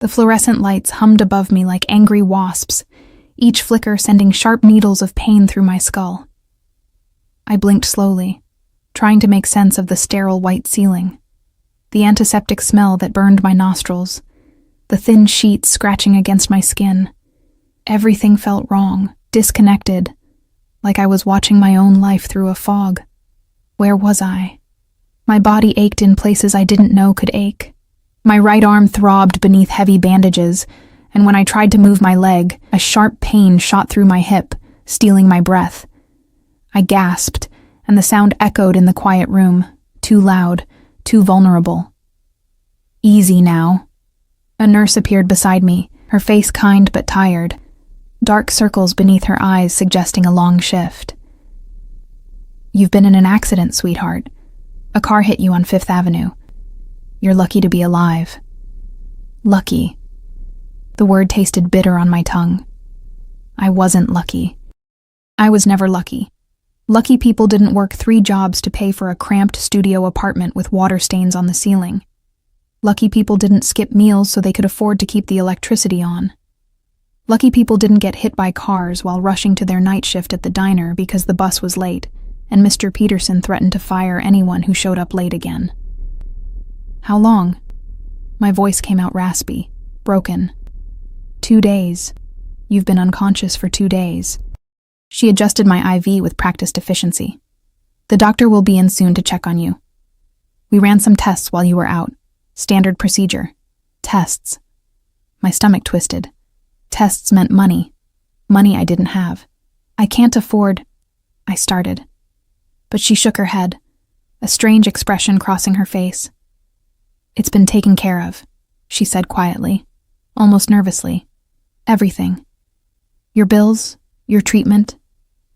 The fluorescent lights hummed above me like angry wasps, each flicker sending sharp needles of pain through my skull. I blinked slowly, trying to make sense of the sterile white ceiling, the antiseptic smell that burned my nostrils, the thin sheets scratching against my skin. Everything felt wrong, disconnected, like I was watching my own life through a fog. Where was I? My body ached in places I didn't know could ache. My right arm throbbed beneath heavy bandages, and when I tried to move my leg, a sharp pain shot through my hip, stealing my breath. I gasped, and the sound echoed in the quiet room, too loud, too vulnerable. Easy now. A nurse appeared beside me, her face kind but tired, dark circles beneath her eyes suggesting a long shift. You've been in an accident, sweetheart. A car hit you on Fifth Avenue. You're lucky to be alive. Lucky. The word tasted bitter on my tongue. I wasn't lucky. I was never lucky. Lucky people didn't work 3 jobs to pay for a cramped studio apartment with water stains on the ceiling. Lucky people didn't skip meals so they could afford to keep the electricity on. Lucky people didn't get hit by cars while rushing to their night shift at the diner because the bus was late, and Mr. Peterson threatened to fire anyone who showed up late again. How long? My voice came out raspy, broken. 2 days. You've been unconscious for 2 days. She adjusted my IV with practiced efficiency. The doctor will be in soon to check on you. We ran some tests while you were out. Standard procedure. Tests. My stomach twisted. Tests meant money. Money I didn't have. I can't afford... I started. But she shook her head, a strange expression crossing her face. It's been taken care of, she said quietly, almost nervously. Everything. Your bills, your treatment,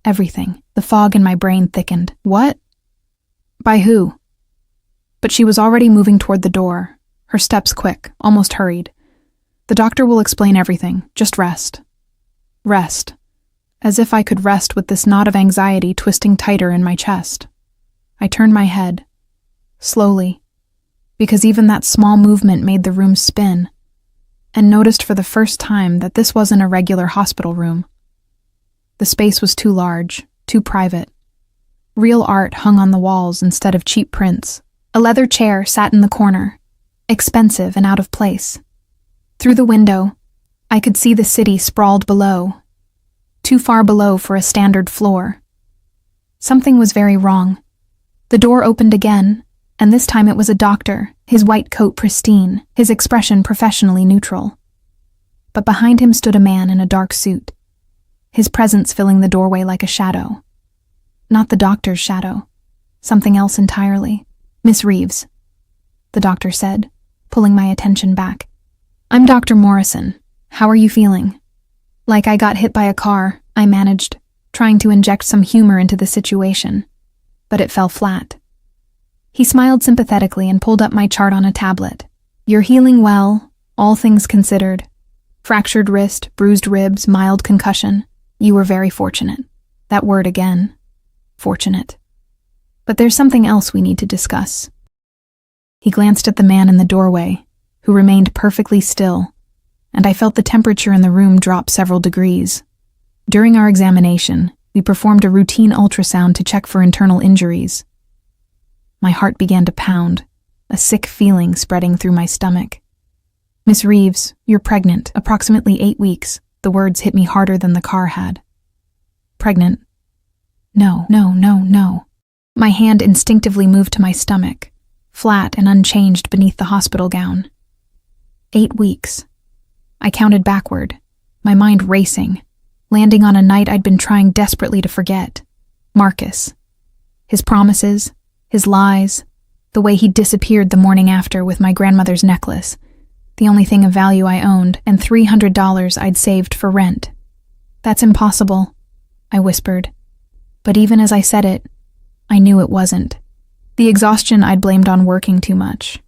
everything. The fog in my brain thickened. What? By who? But she was already moving toward the door, her steps quick, almost hurried. The doctor will explain everything. Just rest. Rest. As if I could rest with this knot of anxiety twisting tighter in my chest. I turned my head, slowly, because even that small movement made the room spin, and noticed for the first time that this wasn't a regular hospital room. The space was too large, too private. Real art hung on the walls instead of cheap prints. A leather chair sat in the corner, expensive and out of place. Through the window, I could see the city sprawled below, too far below for a standard floor. Something was very wrong. The door opened again, and this time it was a doctor, his white coat pristine, his expression professionally neutral. But behind him stood a man in a dark suit, his presence filling the doorway like a shadow. Not the doctor's shadow, something else entirely. Miss Reeves, the doctor said, pulling my attention back. I'm Dr. Morrison. How are you feeling? Like I got hit by a car, I managed, trying to inject some humor into the situation. But it fell flat. He smiled sympathetically and pulled up my chart on a tablet. You're healing well, all things considered. Fractured wrist, bruised ribs, mild concussion. You were very fortunate. That word again. Fortunate. But there's something else we need to discuss. He glanced at the man in the doorway, who remained perfectly still, and I felt the temperature in the room drop several degrees. During our examination, we performed a routine ultrasound to check for internal injuries. My heart began to pound, a sick feeling spreading through my stomach. Miss Reeves, you're pregnant, approximately 8 weeks. The words hit me harder than the car had. Pregnant? No. My hand instinctively moved to my stomach, flat and unchanged beneath the hospital gown. 8 weeks. I counted backward, my mind racing, landing on a night I'd been trying desperately to forget. Marcus. His promises, his lies, the way he disappeared the morning after with my grandmother's necklace, the only thing of value I owned, and $300 I'd saved for rent. That's impossible, I whispered. But even as I said it, I knew it wasn't. The exhaustion I'd blamed on working too much.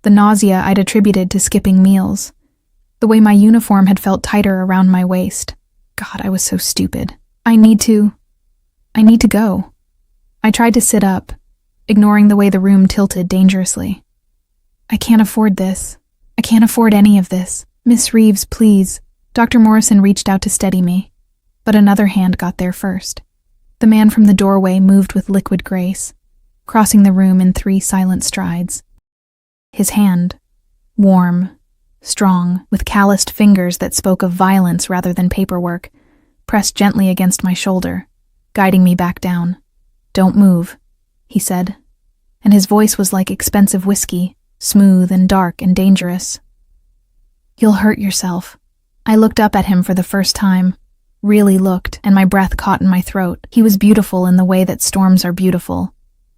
The nausea I'd attributed to skipping meals. The way my uniform had felt tighter around my waist. God, I was so stupid. I need to go. I tried to sit up, ignoring the way the room tilted dangerously. I can't afford this. I can't afford any of this. Miss Reeves, please. Dr. Morrison reached out to steady me, but another hand got there first. The man from the doorway moved with liquid grace, crossing the room in 3 silent strides. His hand, warm, strong, with calloused fingers that spoke of violence rather than paperwork, pressed gently against my shoulder, guiding me back down. "Don't move," he said, and his voice was like expensive whiskey, smooth and dark and dangerous. "You'll hurt yourself." I looked up at him for the first time, really looked, and my breath caught in my throat. He was beautiful in the way that storms are beautiful,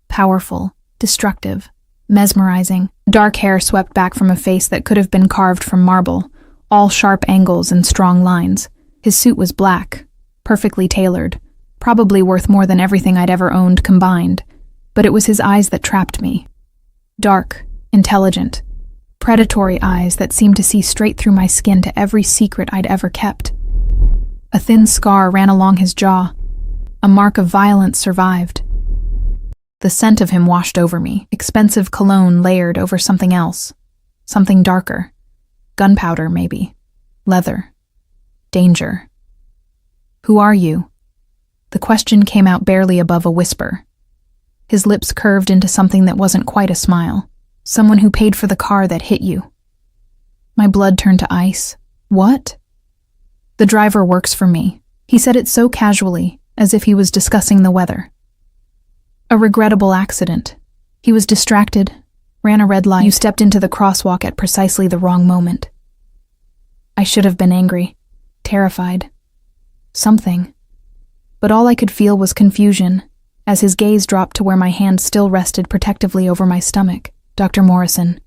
powerful, destructive, mesmerizing. Dark hair swept back from a face that could have been carved from marble, all sharp angles and strong lines. His suit was black, perfectly tailored, probably worth more than everything I'd ever owned combined, but it was his eyes that trapped me. Dark, intelligent, predatory eyes that seemed to see straight through my skin to every secret I'd ever kept. A thin scar ran along his jaw. A mark of violence survived. The scent of him washed over me, expensive cologne layered over something else, something darker. Gunpowder, maybe. Leather. Danger. "Who are you?" The question came out barely above a whisper. His lips curved into something that wasn't quite a smile. "Someone who paid for the car that hit you." My blood turned to ice. "What?" "The driver works for me." He said it so casually, as if he was discussing the weather. "A regrettable accident. He was distracted, ran a red light. You stepped into the crosswalk at precisely the wrong moment." I should have been angry, terrified. Something. But all I could feel was confusion, as his gaze dropped to where my hand still rested protectively over my stomach. "Dr. Morrison,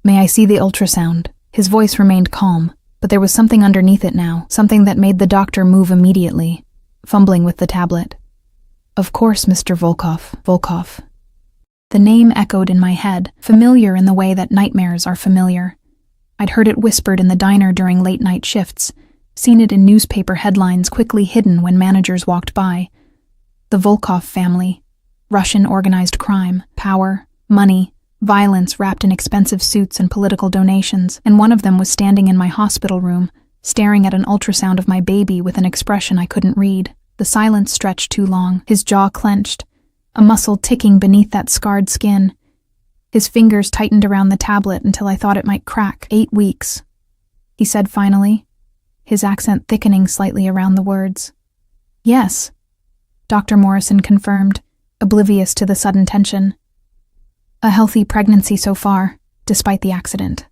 may I see the ultrasound?" His voice remained calm, but there was something underneath it now, something that made the doctor move immediately, fumbling with the tablet. "Of course, Mr. Volkov." The name echoed in my head, familiar in the way that nightmares are familiar. I'd heard it whispered in the diner during late-night shifts, seen it in newspaper headlines quickly hidden when managers walked by. The Volkov family, Russian organized crime, power, money, violence wrapped in expensive suits and political donations, and one of them was standing in my hospital room, staring at an ultrasound of my baby with an expression I couldn't read. The silence stretched too long, his jaw clenched, a muscle ticking beneath that scarred skin. His fingers tightened around the tablet until I thought it might crack. 8 weeks, he said finally, his accent thickening slightly around the words. "Yes," Dr. Morrison confirmed, oblivious to the sudden tension. "A healthy pregnancy so far, despite the accident."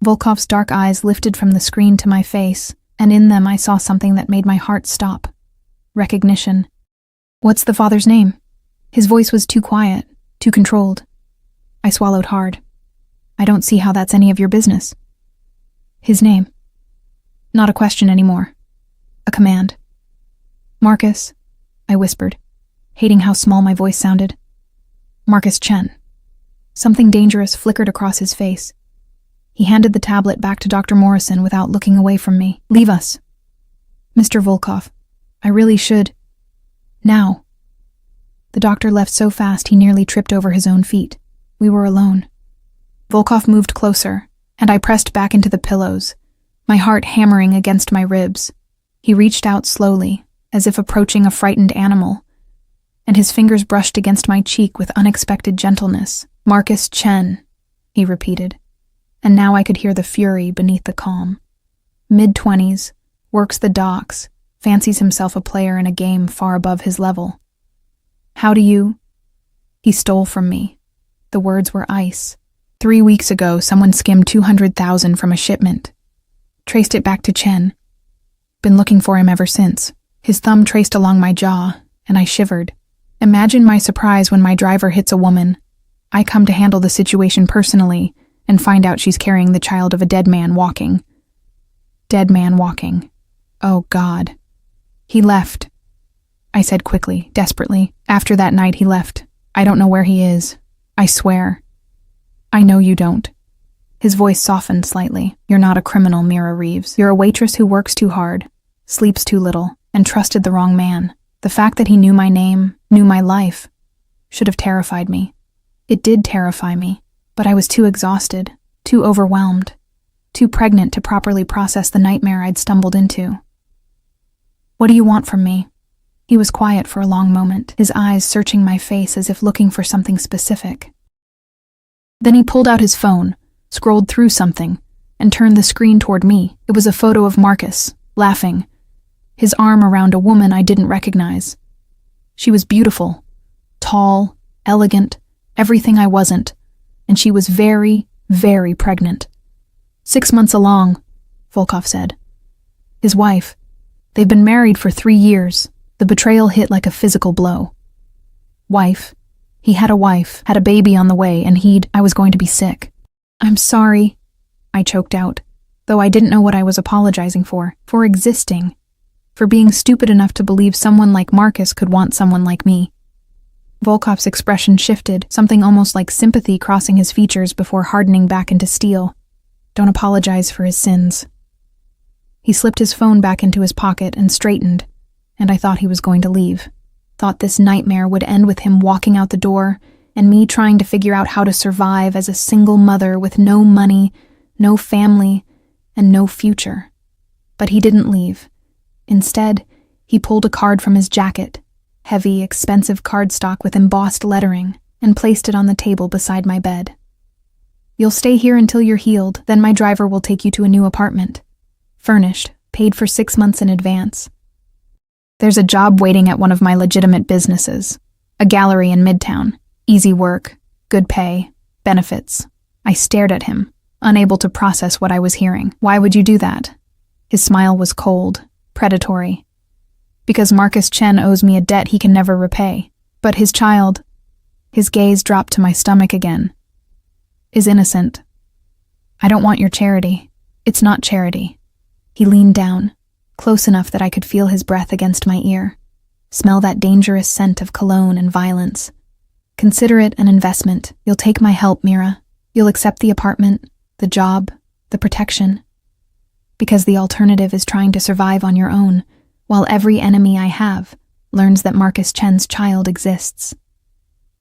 Volkov's dark eyes lifted from the screen to my face, and in them I saw something that made my heart stop. Recognition. "What's the father's name?" His voice was too quiet, too controlled. I swallowed hard. "I don't see how that's any of your business." "His name." Not a question anymore. A command. "Marcus," I whispered, hating how small my voice sounded. "Marcus Chen." Something dangerous flickered across his face. He handed the tablet back to Dr. Morrison without looking away from me. "Leave us." "Mr. Volkov, I really should. Now." The doctor left so fast he nearly tripped over his own feet. We were alone. Volkov moved closer, and I pressed back into the pillows, my heart hammering against my ribs. He reached out slowly, as if approaching a frightened animal, and his fingers brushed against my cheek with unexpected gentleness. "Marcus Chen," he repeated, and now I could hear the fury beneath the calm. Mid-20s, works the docks, fancies himself a player in a game far above his level. "How do you—" He stole from me. The words were ice. 3 weeks ago, someone skimmed 200,000 from a shipment. Traced it back to Chen. Been looking for him ever since. His thumb traced along my jaw, and I shivered. Imagine my surprise when my driver hits a woman. I come to handle the situation personally and find out she's carrying the child of a dead man walking. Dead man walking. Oh, God. "He left," I said quickly, desperately. "After that night, he left. I don't know where he is. I swear." "I know you don't." His voice softened slightly. "You're not a criminal, Mira Reeves. You're a waitress who works too hard, sleeps too little, and trusted the wrong man. The fact that he knew my name, knew my life, should have terrified me. It did terrify me, but I was too exhausted, too overwhelmed. too pregnant to properly process the nightmare I'd stumbled into. "What do you want from me?" He was quiet for a long moment, his eyes searching my face as if looking for something specific. Then he pulled out his phone, scrolled through something, and turned the screen toward me. It was a photo of Marcus, laughing, his arm around a woman I didn't recognize. She was beautiful, tall, elegant, everything I wasn't, and she was very, very pregnant. 6 months along, Volkov said. His wife. They've been married for 3 years. The betrayal hit like a physical blow. Wife. He had a wife, had a baby on the way, and I was going to be sick. "I'm sorry," I choked out, though I didn't know what I was apologizing for existing, for being stupid enough to believe someone like Marcus could want someone like me. Volkov's expression shifted, something almost like sympathy crossing his features before hardening back into steel. Don't apologize for his sins. He slipped his phone back into his pocket and straightened, and I thought he was going to leave. Thought this nightmare would end with him walking out the door and me trying to figure out how to survive as a single mother with no money, no family, and no future. But he didn't leave. Instead, he pulled a card from his jacket, heavy, expensive cardstock with embossed lettering, and placed it on the table beside my bed. "You'll stay here until you're healed, then my driver will take you to a new apartment. Furnished, paid for 6 months in advance. There's a job waiting at one of my legitimate businesses, a gallery in Midtown. Easy work, good pay, benefits." I stared at him, unable to process what I was hearing. "Why would you do that?" His smile was cold, predatory. "Because Marcus Chen owes me a debt he can never repay. But his child," his gaze dropped to my stomach again, "is innocent. I don't want your charity. It's not charity." He leaned down, close enough that I could feel his breath against my ear, smell that dangerous scent of cologne and violence. "Consider it an investment. You'll take my help, Mira. You'll accept the apartment, the job, the protection. Because the alternative is trying to survive on your own, while every enemy I have learns that Marcus Chen's child exists.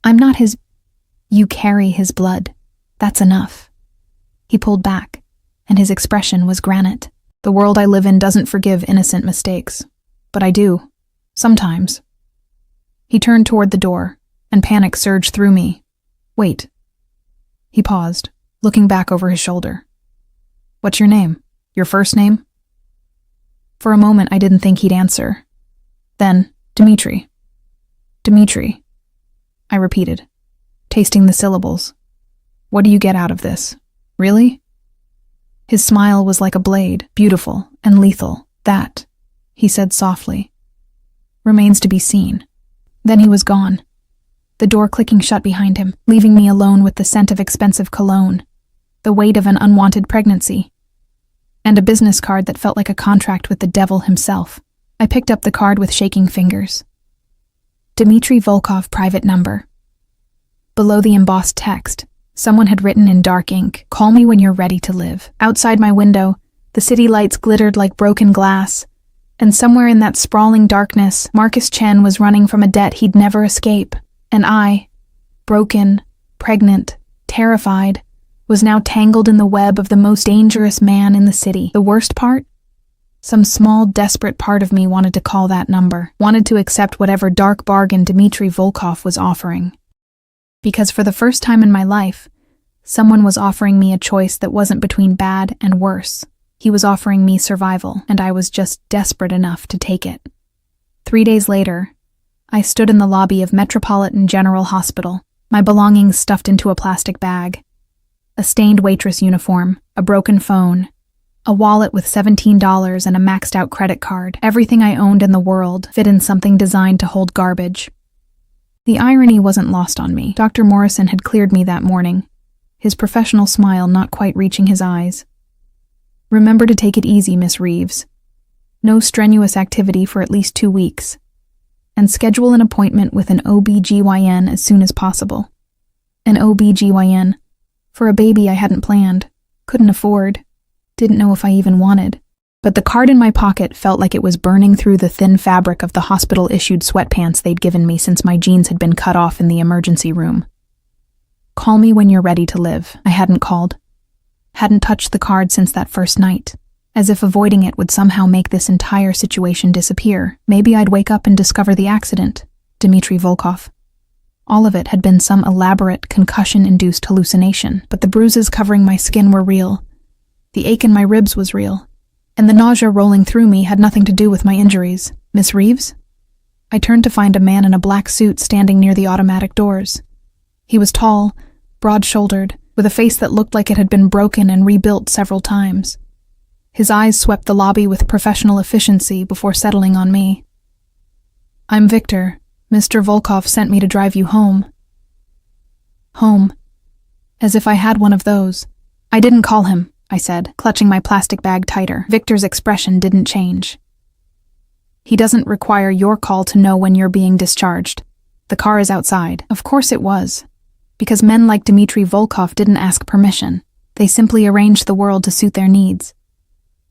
I'm not his... You carry his blood. That's enough." He pulled back, and his expression was granite. "The world I live in doesn't forgive innocent mistakes. But I do. Sometimes." He turned toward the door, and panic surged through me. "Wait." He paused, looking back over his shoulder. "What's your name? Your first name?" For a moment, I didn't think he'd answer. Then, "Dmitri." "Dmitri," I repeated, tasting the syllables. "What do you get out of this? Really?" His smile was like a blade, beautiful and lethal. "That," he said softly, "remains to be seen." Then he was gone, the door clicking shut behind him, leaving me alone with the scent of expensive cologne, the weight of an unwanted pregnancy, and a business card that felt like a contract with the devil himself. I picked up the card with shaking fingers. Dmitri Volkov, private number. Below the embossed text, someone had written in dark ink, "Call me when you're ready to live." Outside my window, the city lights glittered like broken glass, and somewhere in that sprawling darkness, Marcus Chen was running from a debt he'd never escape. And I, broken, pregnant, terrified, was now tangled in the web of the most dangerous man in the city. The worst part? Some small, desperate part of me wanted to call that number, wanted to accept whatever dark bargain Dmitri Volkov was offering. Because for the first time in my life, someone was offering me a choice that wasn't between bad and worse. He was offering me survival, and I was just desperate enough to take it. 3 days later, I stood in the lobby of Metropolitan General Hospital, my belongings stuffed into a plastic bag. A stained waitress uniform, a broken phone, a wallet with $17 and a maxed-out credit card. Everything I owned in the world fit in something designed to hold garbage. The irony wasn't lost on me. Dr. Morrison had cleared me that morning, his professional smile not quite reaching his eyes. "Remember to take it easy, Miss Reeves. No strenuous activity for at least 2 weeks. And schedule an appointment with an OB/GYN as soon as possible." An OB/GYN. For a baby I hadn't planned, couldn't afford, didn't know if I even wanted. But the card in my pocket felt like it was burning through the thin fabric of the hospital-issued sweatpants they'd given me since my jeans had been cut off in the emergency room. "Call me when you're ready to live," I hadn't called. Hadn't touched the card since that first night, as if avoiding it would somehow make this entire situation disappear. Maybe I'd wake up and discover the accident. Dmitry Volkov. All of it had been some elaborate, concussion-induced hallucination, but the bruises covering my skin were real. The ache in my ribs was real, and the nausea rolling through me had nothing to do with my injuries. Miss Reeves? I turned to find a man in a black suit standing near the automatic doors. He was tall, broad-shouldered, with a face that looked like it had been broken and rebuilt several times. His eyes swept the lobby with professional efficiency before settling on me. "I'm Victor. Mr. Volkov sent me to drive you home." Home. As if I had one of those. "I didn't call him," I said, clutching my plastic bag tighter. Victor's expression didn't change. "He doesn't require your call to know when you're being discharged. The car is outside." Of course it was. Because men like Dmitry Volkov didn't ask permission. They simply arranged the world to suit their needs.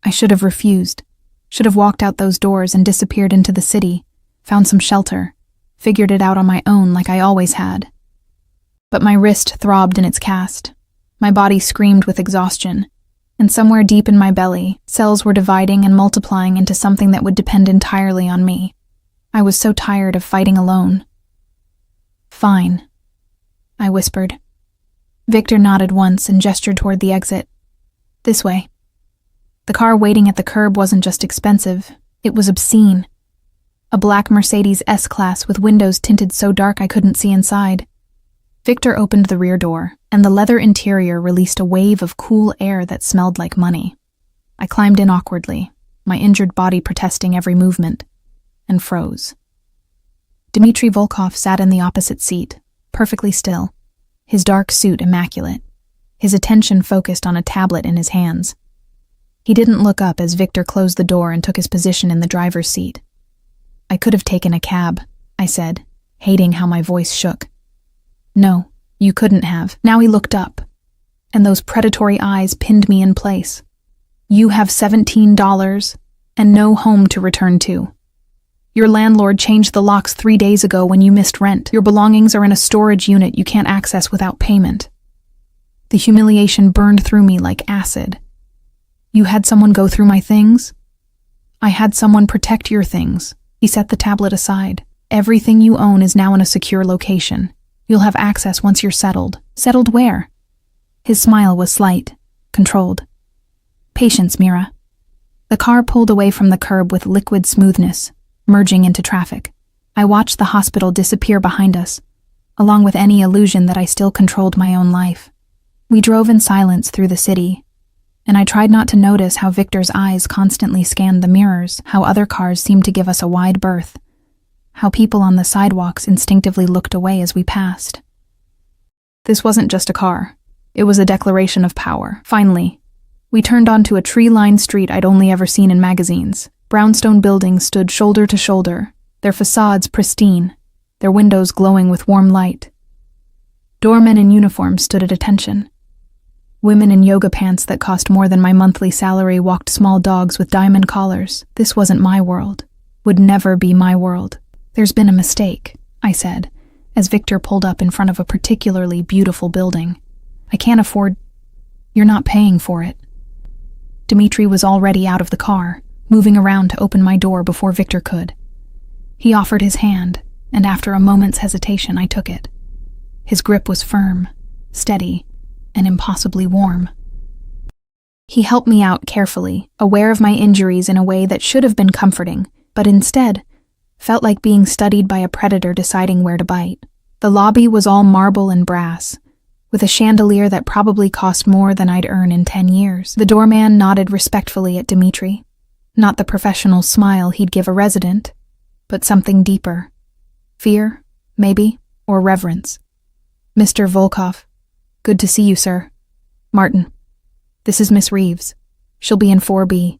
I should have refused. Should have walked out those doors and disappeared into the city, found some shelter, figured it out on my own like I always had. But my wrist throbbed in its cast. My body screamed with exhaustion, and somewhere deep in my belly, cells were dividing and multiplying into something that would depend entirely on me. I was so tired of fighting alone. "Fine," I whispered. Victor nodded once and gestured toward the exit. "This way." The car waiting at the curb wasn't just expensive, it was obscene. A black Mercedes S-Class with windows tinted so dark I couldn't see inside. Victor opened the rear door, and the leather interior released a wave of cool air that smelled like money. I climbed in awkwardly, my injured body protesting every movement, and froze. Dmitry Volkov sat in the opposite seat, perfectly still, his dark suit immaculate, his attention focused on a tablet in his hands. He didn't look up as Victor closed the door and took his position in the driver's seat. "I could have taken a cab," I said, hating how my voice shook. "No, you couldn't have." Now he looked up, and those predatory eyes pinned me in place. "You have $17 and no home to return to. Your landlord changed the locks 3 days ago when you missed rent. Your belongings are in a storage unit you can't access without payment." The humiliation burned through me like acid. "You had someone go through my things?" "I had someone protect your things." He set the tablet aside. "Everything you own is now in a secure location. You'll have access once you're settled." "Settled where?" His smile was slight, controlled. "Patience, Mira." The car pulled away from the curb with liquid smoothness, merging into traffic. I watched the hospital disappear behind us, along with any illusion that I still controlled my own life. We drove in silence through the city, and I tried not to notice how Victor's eyes constantly scanned the mirrors, how other cars seemed to give us a wide berth, how people on the sidewalks instinctively looked away as we passed. This wasn't just a car. It was a declaration of power. Finally, we turned onto a tree-lined street I'd only ever seen in magazines. Brownstone buildings stood shoulder to shoulder, their facades pristine, their windows glowing with warm light. Doormen in uniform stood at attention. Women in yoga pants that cost more than my monthly salary walked small dogs with diamond collars. This wasn't my world. Would never be my world. "There's been a mistake," I said, as Victor pulled up in front of a particularly beautiful building. "I can't afford—" "You're not paying for it." Dmitry was already out of the car, moving around to open my door before Victor could. He offered his hand, and after a moment's hesitation, I took it. His grip was firm, steady, and impossibly warm. He helped me out carefully, aware of my injuries in a way that should have been comforting, but instead felt like being studied by a predator deciding where to bite. The lobby was all marble and brass, with a chandelier that probably cost more than I'd earn in 10 years. The doorman nodded respectfully at Dmitry. Not the professional smile he'd give a resident, but something deeper. Fear, maybe, or reverence. "Mr. Volkov. Good to see you, sir. Martin. This is Miss Reeves. She'll be in 4B.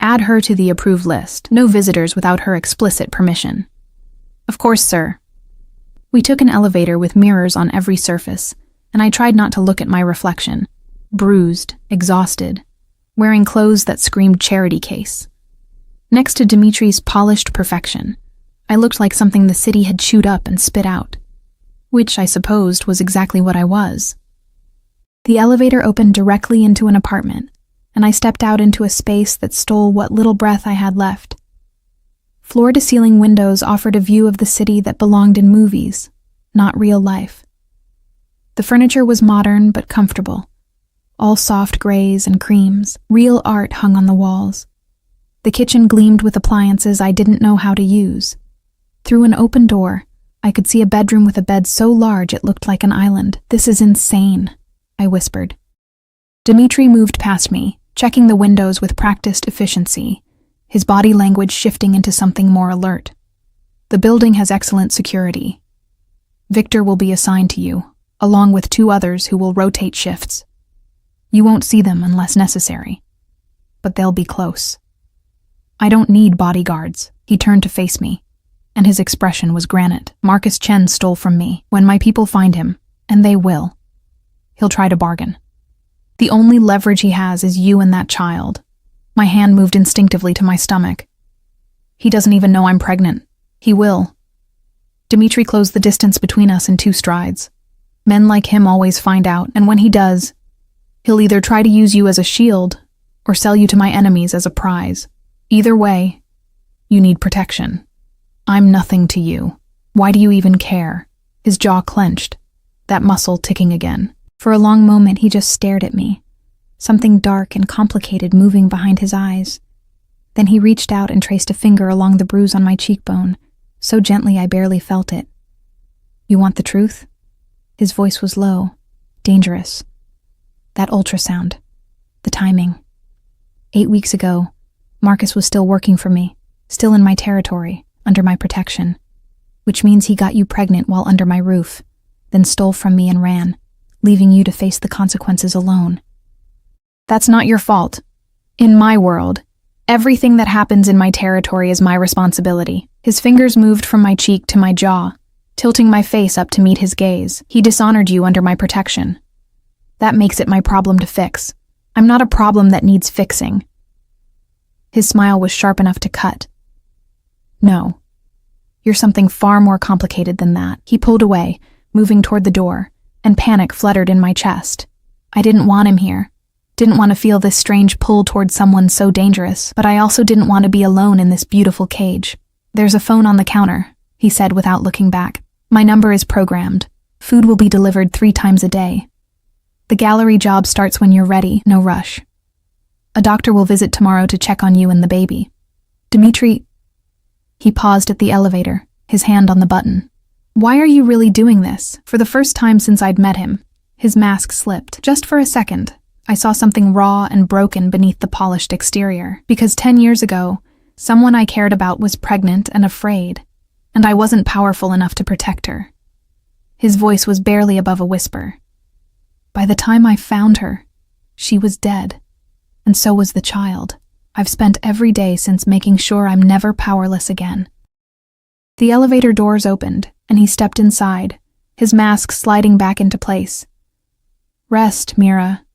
Add her to the approved list. No visitors without her explicit permission." "Of course, sir." We took an elevator with mirrors on every surface, and I tried not to look at my reflection. Bruised, exhausted, wearing clothes that screamed charity case. Next to Dmitry's polished perfection, I looked like something the city had chewed up and spit out. Which, I supposed, was exactly what I was. The elevator opened directly into an apartment, and I stepped out into a space that stole what little breath I had left. Floor-to-ceiling windows offered a view of the city that belonged in movies, not real life. The furniture was modern but comfortable, all soft grays and creams. Real art hung on the walls. The kitchen gleamed with appliances I didn't know how to use. Through an open door, I could see a bedroom with a bed so large it looked like an island. "This is insane," I whispered. Dmitri moved past me, checking the windows with practiced efficiency, his body language shifting into something more alert. "The building has excellent security. Victor will be assigned to you, along with 2 others who will rotate shifts. You won't see them unless necessary, but they'll be close." "I don't need bodyguards." He turned to face me, and his expression was granite. "Marcus Chen stole from me. When my people find him, and they will, he'll try to bargain. The only leverage he has is you and that child." My hand moved instinctively to my stomach. "He doesn't even know I'm pregnant. He will." Dmitri closed the distance between us in 2 strides. "Men like him always find out, and when he does, he'll either try to use you as a shield or sell you to my enemies as a prize. Either way, you need protection. I'm nothing to you. Why do you even care?" His jaw clenched, that muscle ticking again. For a long moment he just stared at me, something dark and complicated moving behind his eyes. Then he reached out and traced a finger along the bruise on my cheekbone, so gently I barely felt it. "You want the truth?" His voice was low, dangerous. That ultrasound. The timing. 8 weeks ago, Marcus was still working for me, still in my territory, under my protection. Which means he got you pregnant while under my roof, then stole from me and ran, leaving you to face the consequences alone. "That's not your fault. In my world, everything that happens in my territory is my responsibility." His fingers moved from my cheek to my jaw, tilting my face up to meet his gaze. "He dishonored you under my protection. That makes it my problem to fix. I'm not a problem that needs fixing." His smile was sharp enough to cut. "No. You're something far more complicated than that." He pulled away, moving toward the door, and panic fluttered in my chest. I didn't want him here. Didn't want to feel this strange pull toward someone so dangerous, but I also didn't want to be alone in this beautiful cage. "There's a phone on the counter," he said without looking back. "My number is programmed. Food will be delivered 3 times a day. The gallery job starts when you're ready, no rush. A doctor will visit tomorrow to check on you and the baby. Dmitri..." He paused at the elevator, his hand on the button. "Why are you really doing this?" For the first time since I'd met him, his mask slipped. Just for a second, I saw something raw and broken beneath the polished exterior. Because 10 years ago, someone I cared about was pregnant and afraid, and I wasn't powerful enough to protect her. His voice was barely above a whisper. By the time I found her, she was dead, and so was the child. I've spent every day since making sure I'm never powerless again. The elevator doors opened, and he stepped inside, his mask sliding back into place. "Rest, Mira.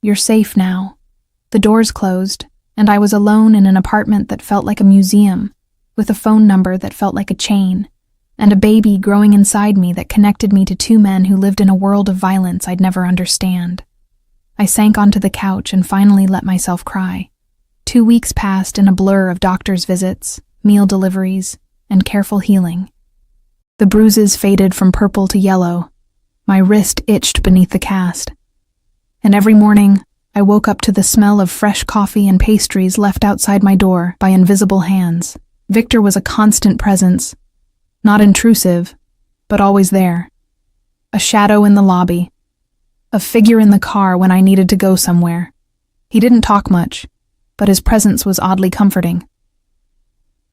You're safe now." The doors closed, and I was alone in an apartment that felt like a museum, with a phone number that felt like a chain, and a baby growing inside me that connected me to 2 men who lived in a world of violence I'd never understand. I sank onto the couch and finally let myself cry. 2 weeks passed in a blur of doctor's visits, meal deliveries, and careful healing. The bruises faded from purple to yellow. My wrist itched beneath the cast. And every morning, I woke up to the smell of fresh coffee and pastries left outside my door by invisible hands. Victor was a constant presence, not intrusive, but always there. A shadow in the lobby, a figure in the car when I needed to go somewhere. He didn't talk much, but his presence was oddly comforting.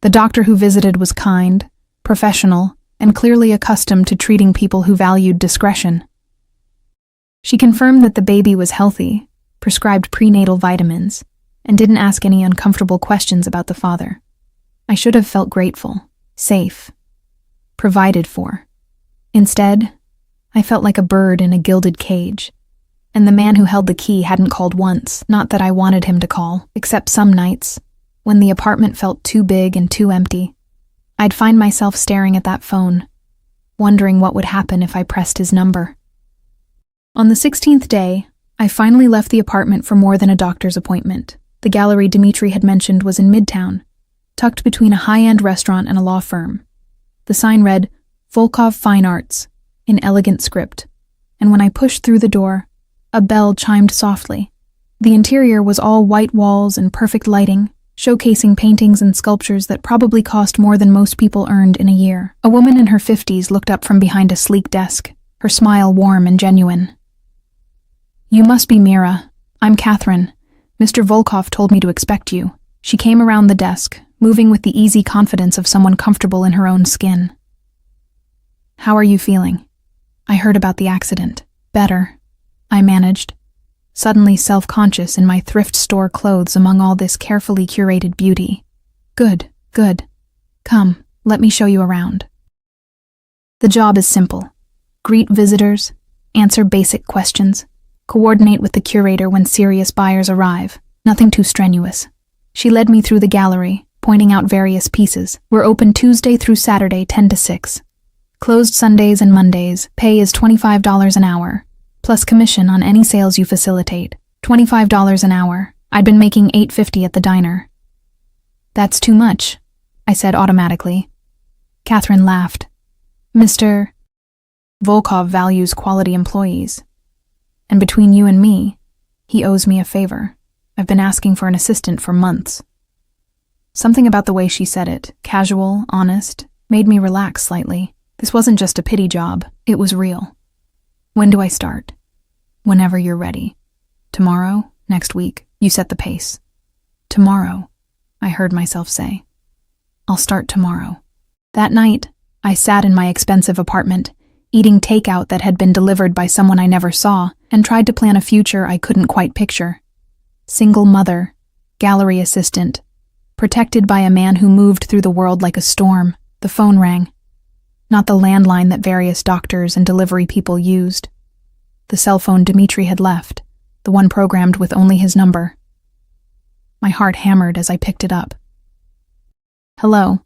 The doctor who visited was kind, professional, and clearly accustomed to treating people who valued discretion. She confirmed that the baby was healthy, prescribed prenatal vitamins, and didn't ask any uncomfortable questions about the father. I should have felt grateful, safe, provided for. Instead, I felt like a bird in a gilded cage, and the man who held the key hadn't called once, not that I wanted him to call, except some nights, when the apartment felt too big and too empty. I'd find myself staring at that phone, wondering what would happen if I pressed his number. On the 16th day, I finally left the apartment for more than a doctor's appointment. The gallery Dmitri had mentioned was in Midtown, tucked between a high-end restaurant and a law firm. The sign read, Volkov Fine Arts, in elegant script, and when I pushed through the door, a bell chimed softly. The interior was all white walls and perfect lighting, showcasing paintings and sculptures that probably cost more than most people earned in a year. A woman in her 50s looked up from behind a sleek desk, her smile warm and genuine. You must be Mira. I'm Catherine. Mr. Volkov told me to expect you. She came around the desk, moving with the easy confidence of someone comfortable in her own skin. How are you feeling? I heard about the accident. Better, I managed, suddenly self-conscious in my thrift store clothes among all this carefully curated beauty. Good, good. Come, let me show you around. The job is simple. Greet visitors, answer basic questions, coordinate with the curator when serious buyers arrive. Nothing too strenuous. She led me through the gallery, pointing out various pieces. We're open Tuesday through Saturday, 10 to 6. Closed Sundays and Mondays. Pay is $25 an hour, plus commission on any sales you facilitate. $25 an hour. I'd been making $8.50 at the diner. That's too much, I said automatically. Catherine laughed. Mr. Volkov values quality employees. And between you and me, he owes me a favor. I've been asking for an assistant for months. Something about the way she said it, casual, honest, made me relax slightly. This wasn't just a pity job, it was real. When do I start? Whenever you're ready. Tomorrow? Next week? You set the pace. Tomorrow, I heard myself say. I'll start tomorrow. That night, I sat in my expensive apartment, eating takeout that had been delivered by someone I never saw, and tried to plan a future I couldn't quite picture. Single mother, gallery assistant, protected by a man who moved through the world like a storm. The phone rang. Not the landline that various doctors and delivery people used. The cell phone Dmitri had left, the one programmed with only his number. My heart hammered as I picked it up. Hello.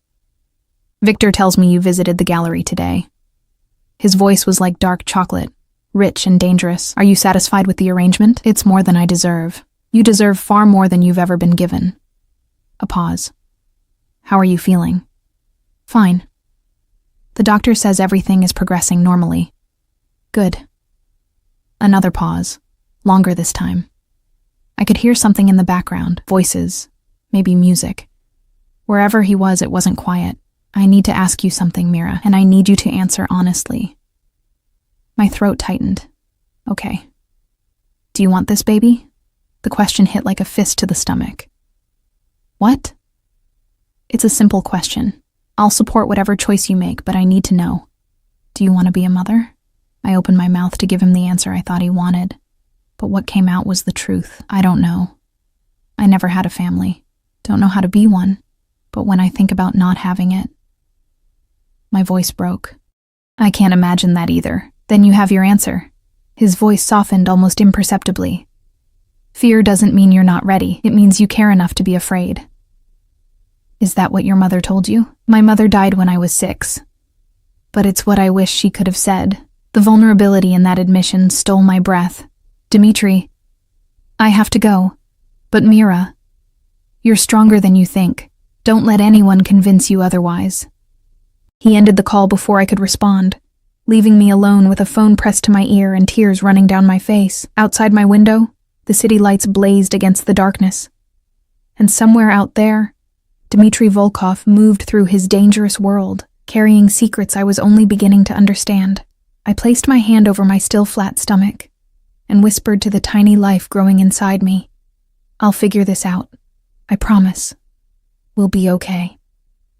Victor tells me you visited the gallery today. His voice was like dark chocolate, rich and dangerous. Are you satisfied with the arrangement? It's more than I deserve. You deserve far more than you've ever been given. A pause. How are you feeling? Fine. The doctor says everything is progressing normally. Good. Another pause, longer this time. I could hear something in the background, voices, maybe music. Wherever he was, it wasn't quiet. I need to ask you something, Mira, and I need you to answer honestly. My throat tightened. Okay. Do you want this baby? The question hit like a fist to the stomach. What? It's a simple question. I'll support whatever choice you make, but I need to know. Do you want to be a mother? I opened my mouth to give him the answer I thought he wanted, but what came out was the truth. I don't know. I never had a family. Don't know how to be one, but when I think about not having it, my voice broke. I can't imagine that either. Then you have your answer. His voice softened almost imperceptibly. Fear doesn't mean you're not ready. It means you care enough to be afraid. Is that what your mother told you? My mother died when I was 6. But it's what I wish she could have said. The vulnerability in that admission stole my breath. Dmitri, I have to go. But Mira, you're stronger than you think. Don't let anyone convince you otherwise. He ended the call before I could respond, leaving me alone with a phone pressed to my ear and tears running down my face. Outside my window, the city lights blazed against the darkness. And somewhere out there, Dmitri Volkov moved through his dangerous world, carrying secrets I was only beginning to understand. I placed my hand over my still flat stomach and whispered to the tiny life growing inside me, I'll figure this out. I promise. We'll be okay.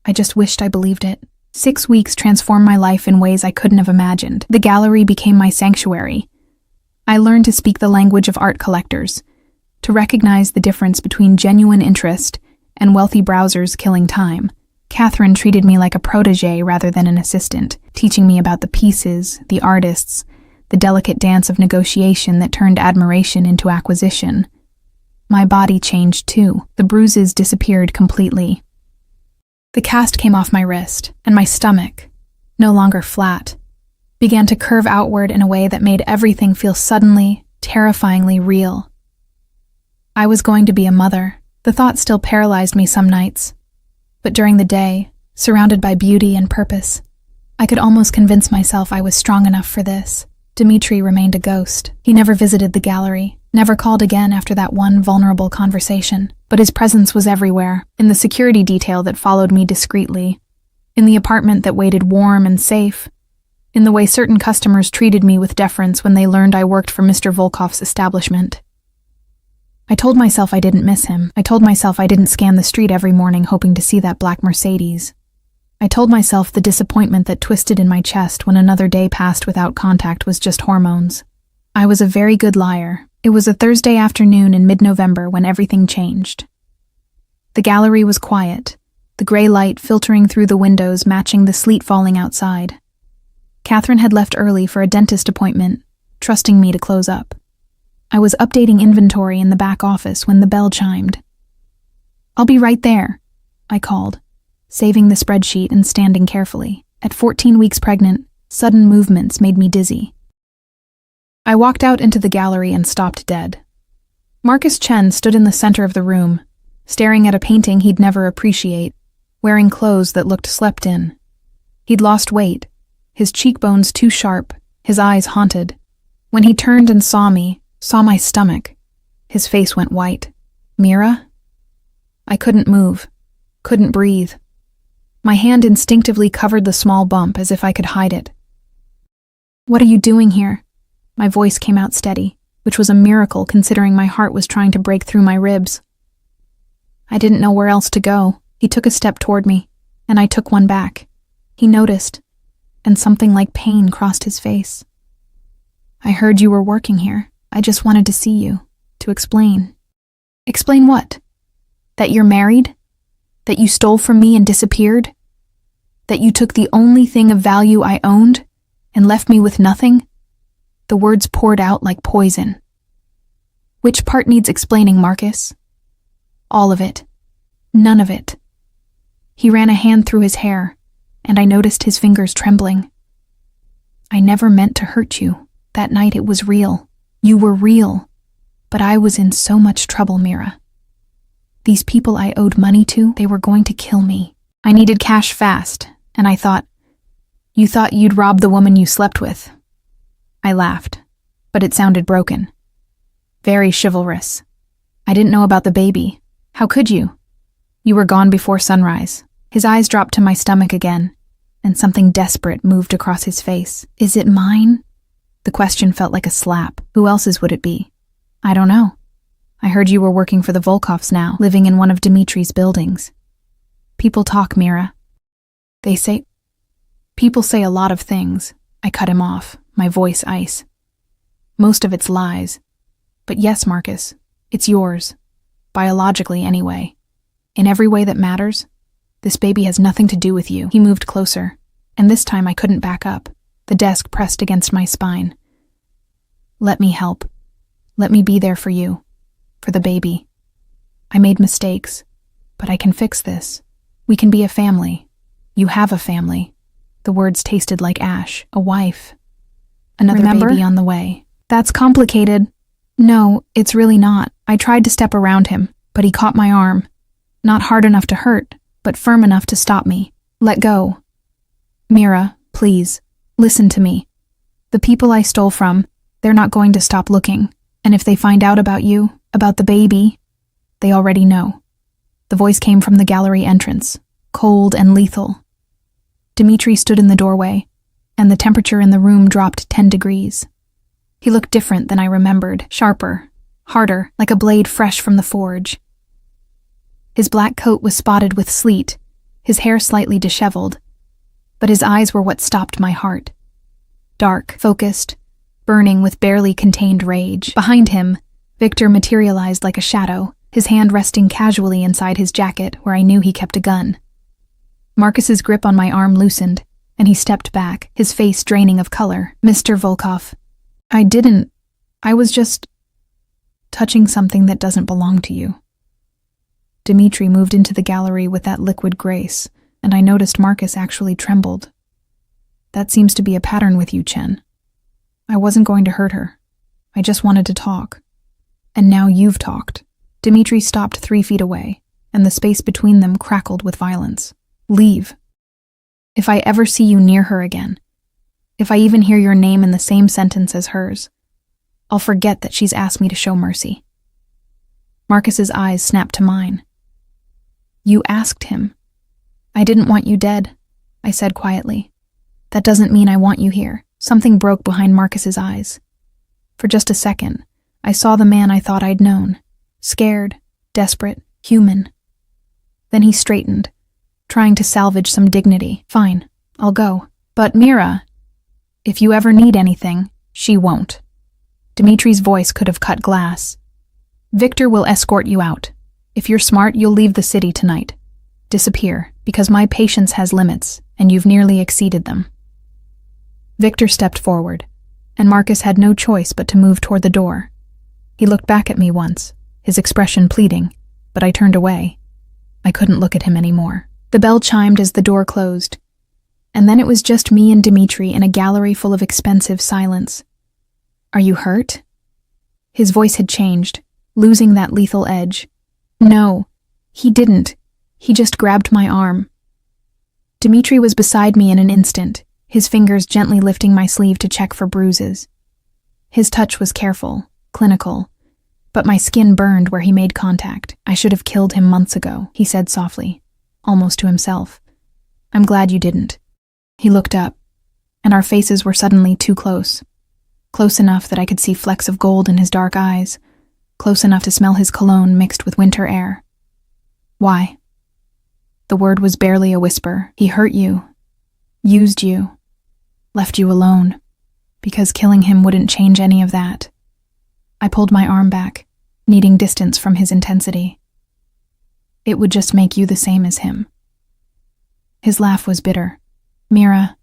I just wished I believed it. 6 weeks transformed my life in ways I couldn't have imagined. The gallery became my sanctuary. I learned to speak the language of art collectors, to recognize the difference between genuine interest and wealthy browsers killing time. Catherine treated me like a protege rather than an assistant, teaching me about the pieces, the artists, the delicate dance of negotiation that turned admiration into acquisition. My body changed too. The bruises disappeared completely. The cast came off my wrist, and my stomach, no longer flat, began to curve outward in a way that made everything feel suddenly, terrifyingly real. I was going to be a mother. The thought still paralyzed me some nights. But during the day, surrounded by beauty and purpose, I could almost convince myself I was strong enough for this. Dimitri remained a ghost. He never visited the gallery, never called again after that one vulnerable conversation. But his presence was everywhere, in the security detail that followed me discreetly, in the apartment that waited warm and safe, in the way certain customers treated me with deference when they learned I worked for Mr. Volkov's establishment. I told myself I didn't miss him. I told myself I didn't scan the street every morning hoping to see that black Mercedes. I told myself the disappointment that twisted in my chest when another day passed without contact was just hormones. I was a very good liar. It was a Thursday afternoon in mid-November when everything changed. The gallery was quiet, the gray light filtering through the windows matching the sleet falling outside. Catherine had left early for a dentist appointment, trusting me to close up. I was updating inventory in the back office when the bell chimed. "I'll be right there," I called, saving the spreadsheet and standing carefully. At 14 weeks pregnant, sudden movements made me dizzy. I walked out into the gallery and stopped dead. Marcus Chen stood in the center of the room, staring at a painting he'd never appreciate, wearing clothes that looked slept in. He'd lost weight, his cheekbones too sharp, his eyes haunted. When he turned and saw me, saw my stomach, his face went white. "Mira?" I couldn't move, couldn't breathe. My hand instinctively covered the small bump as if I could hide it. "What are you doing here?" My voice came out steady, which was a miracle considering my heart was trying to break through my ribs. I didn't know where else to go. He took a step toward me, and I took one back. He noticed, and something like pain crossed his face. "I heard you were working here. I just wanted to see you, to explain." "Explain what? That you're married? That you stole from me and disappeared? That you took the only thing of value I owned and left me with nothing?" The words poured out like poison. "Which part needs explaining, Marcus?" "All of it. None of it." He ran a hand through his hair, and I noticed his fingers trembling. "I never meant to hurt you. That night it was real. You were real. But I was in so much trouble, Mira. These people I owed money to, they were going to kill me. I needed cash fast, and I thought, you thought you'd rob the woman you slept with." I laughed, but it sounded broken. "Very chivalrous. I didn't know about the baby. How could you? You were gone before sunrise." His eyes dropped to my stomach again, and something desperate moved across his face. "Is it mine?" The question felt like a slap. Who else's would it be? "I don't know. I heard you were working for the Volkovs now, living in one of Dimitri's buildings." "People talk, Mira. People say a lot of things." I cut him off, my voice ice. "Most of it's lies. But yes, Marcus, it's yours. Biologically, anyway. In every way that matters, this baby has nothing to do with you." He moved closer, and this time I couldn't back up. The desk pressed against my spine. "Let me help. Let me be there for you. For the baby. I made mistakes, but I can fix this. We can be a family. You have a family." The words tasted like ash. "A wife. Another baby on the way." "That's complicated." "No, it's really not. I tried to step around him, but he caught my arm. Not hard enough to hurt, but firm enough to stop me. Let go." "Mira, please, listen to me. The people I stole from, they're not going to stop looking. And if they find out about you, about the baby, they already know." The voice came from the gallery entrance, cold and lethal. Dimitri stood in the doorway, and the temperature in the room dropped 10 degrees. He looked different than I remembered, sharper, harder, like a blade fresh from the forge. His black coat was spotted with sleet, his hair slightly disheveled, but his eyes were what stopped my heart. Dark, focused, burning with barely contained rage. Behind him, Victor materialized like a shadow, his hand resting casually inside his jacket where I knew he kept a gun. Marcus's grip on my arm loosened, and he stepped back, his face draining of color. "Mr. Volkov, I was just touching something that doesn't belong to you." Dimitri moved into the gallery with that liquid grace, and I noticed Marcus actually trembled. "That seems to be a pattern with you, Chen. I wasn't going to hurt her. I just wanted to talk. And now you've talked." Dmitri stopped 3 feet away, and the space between them crackled with violence. "Leave. If I ever see you near her again, if I even hear your name in the same sentence as hers, I'll forget that she's asked me to show mercy." Marcus's eyes snapped to mine. "You asked him." "I didn't want you dead," I said quietly. "That doesn't mean I want you here." Something broke behind Marcus's eyes. For just a second, I saw the man I thought I'd known. Scared, desperate, human. Then he straightened, trying to salvage some dignity. "Fine, I'll go. But Mira, if you ever need anything, she won't." Dimitri's voice could have cut glass. "Victor will escort you out. If you're smart, you'll leave the city tonight. Disappear, because my patience has limits, and you've nearly exceeded them." Victor stepped forward, and Marcus had no choice but to move toward the door. He looked back at me once, his expression pleading, but I turned away. I couldn't look at him anymore. The bell chimed as the door closed, and then it was just me and Dmitri in a gallery full of expensive silence. "Are you hurt?" His voice had changed, losing that lethal edge. "No, he didn't. He just grabbed my arm." Dmitri was beside me in an instant, his fingers gently lifting my sleeve to check for bruises. His touch was careful, clinical, but my skin burned where he made contact. "I should have killed him months ago," he said softly, almost to himself. "I'm glad you didn't." He looked up, and our faces were suddenly too close. Close enough that I could see flecks of gold in his dark eyes, close enough to smell his cologne mixed with winter air. "Why?" The word was barely a whisper. "He hurt you, used you, left you alone, because killing him wouldn't change any of that." I pulled my arm back, needing distance from his intensity. "It would just make you the same as him." His laugh was bitter. "Mira,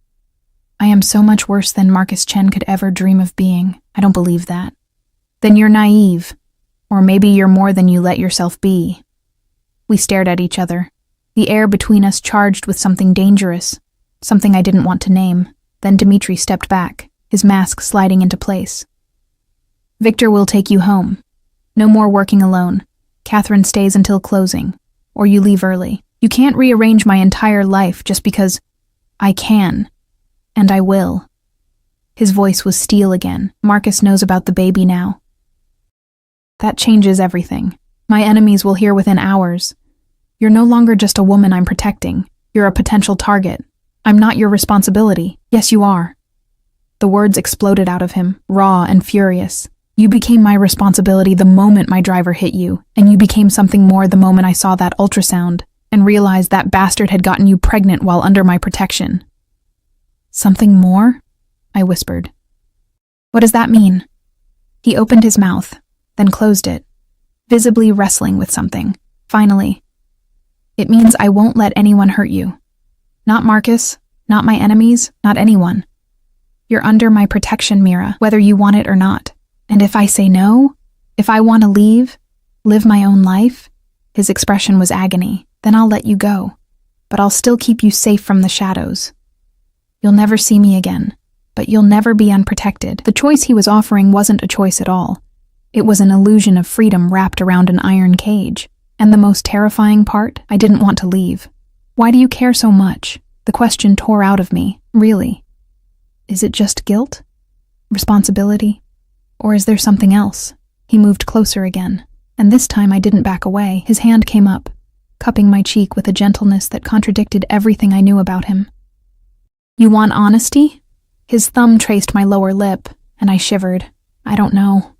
I am so much worse than Marcus Chen could ever dream of being. I don't believe that." "Then you're naive. Or maybe you're more than you let yourself be." We stared at each other, the air between us charged with something dangerous, something I didn't want to name. Then Dmitri stepped back, his mask sliding into place. "Victor will take you home. No more working alone. Catherine stays until closing, or you leave early. You can't rearrange my entire life just because I can, and I will." His voice was steel again. "Marcus knows about the baby now. That changes everything. My enemies will hear within hours. You're no longer just a woman I'm protecting. You're a potential target. I'm not your responsibility." "Yes, you are." The words exploded out of him, raw and furious. "You became my responsibility the moment my driver hit you, and you became something more the moment I saw that ultrasound and realized that bastard had gotten you pregnant while under my protection." "Something more?" I whispered. "What does that mean?" He opened his mouth, then closed it, visibly wrestling with something. Finally, "It means I won't let anyone hurt you. Not Marcus, not my enemies, not anyone. You're under my protection, Mira, whether you want it or not. And if I say no, if I want to leave, live my own life," his expression was agony, "then I'll let you go. But I'll still keep you safe from the shadows. You'll never see me again, but you'll never be unprotected." The choice he was offering wasn't a choice at all. It was an illusion of freedom wrapped around an iron cage. And the most terrifying part, I didn't want to leave. "Why do you care so much?" The question tore out of me. "Really? Is it just guilt? Responsibility? Or is there something else?" He moved closer again, and this time I didn't back away. His hand came up, cupping my cheek with a gentleness that contradicted everything I knew about him. "You want honesty?" His thumb traced my lower lip, and I shivered. "I don't know.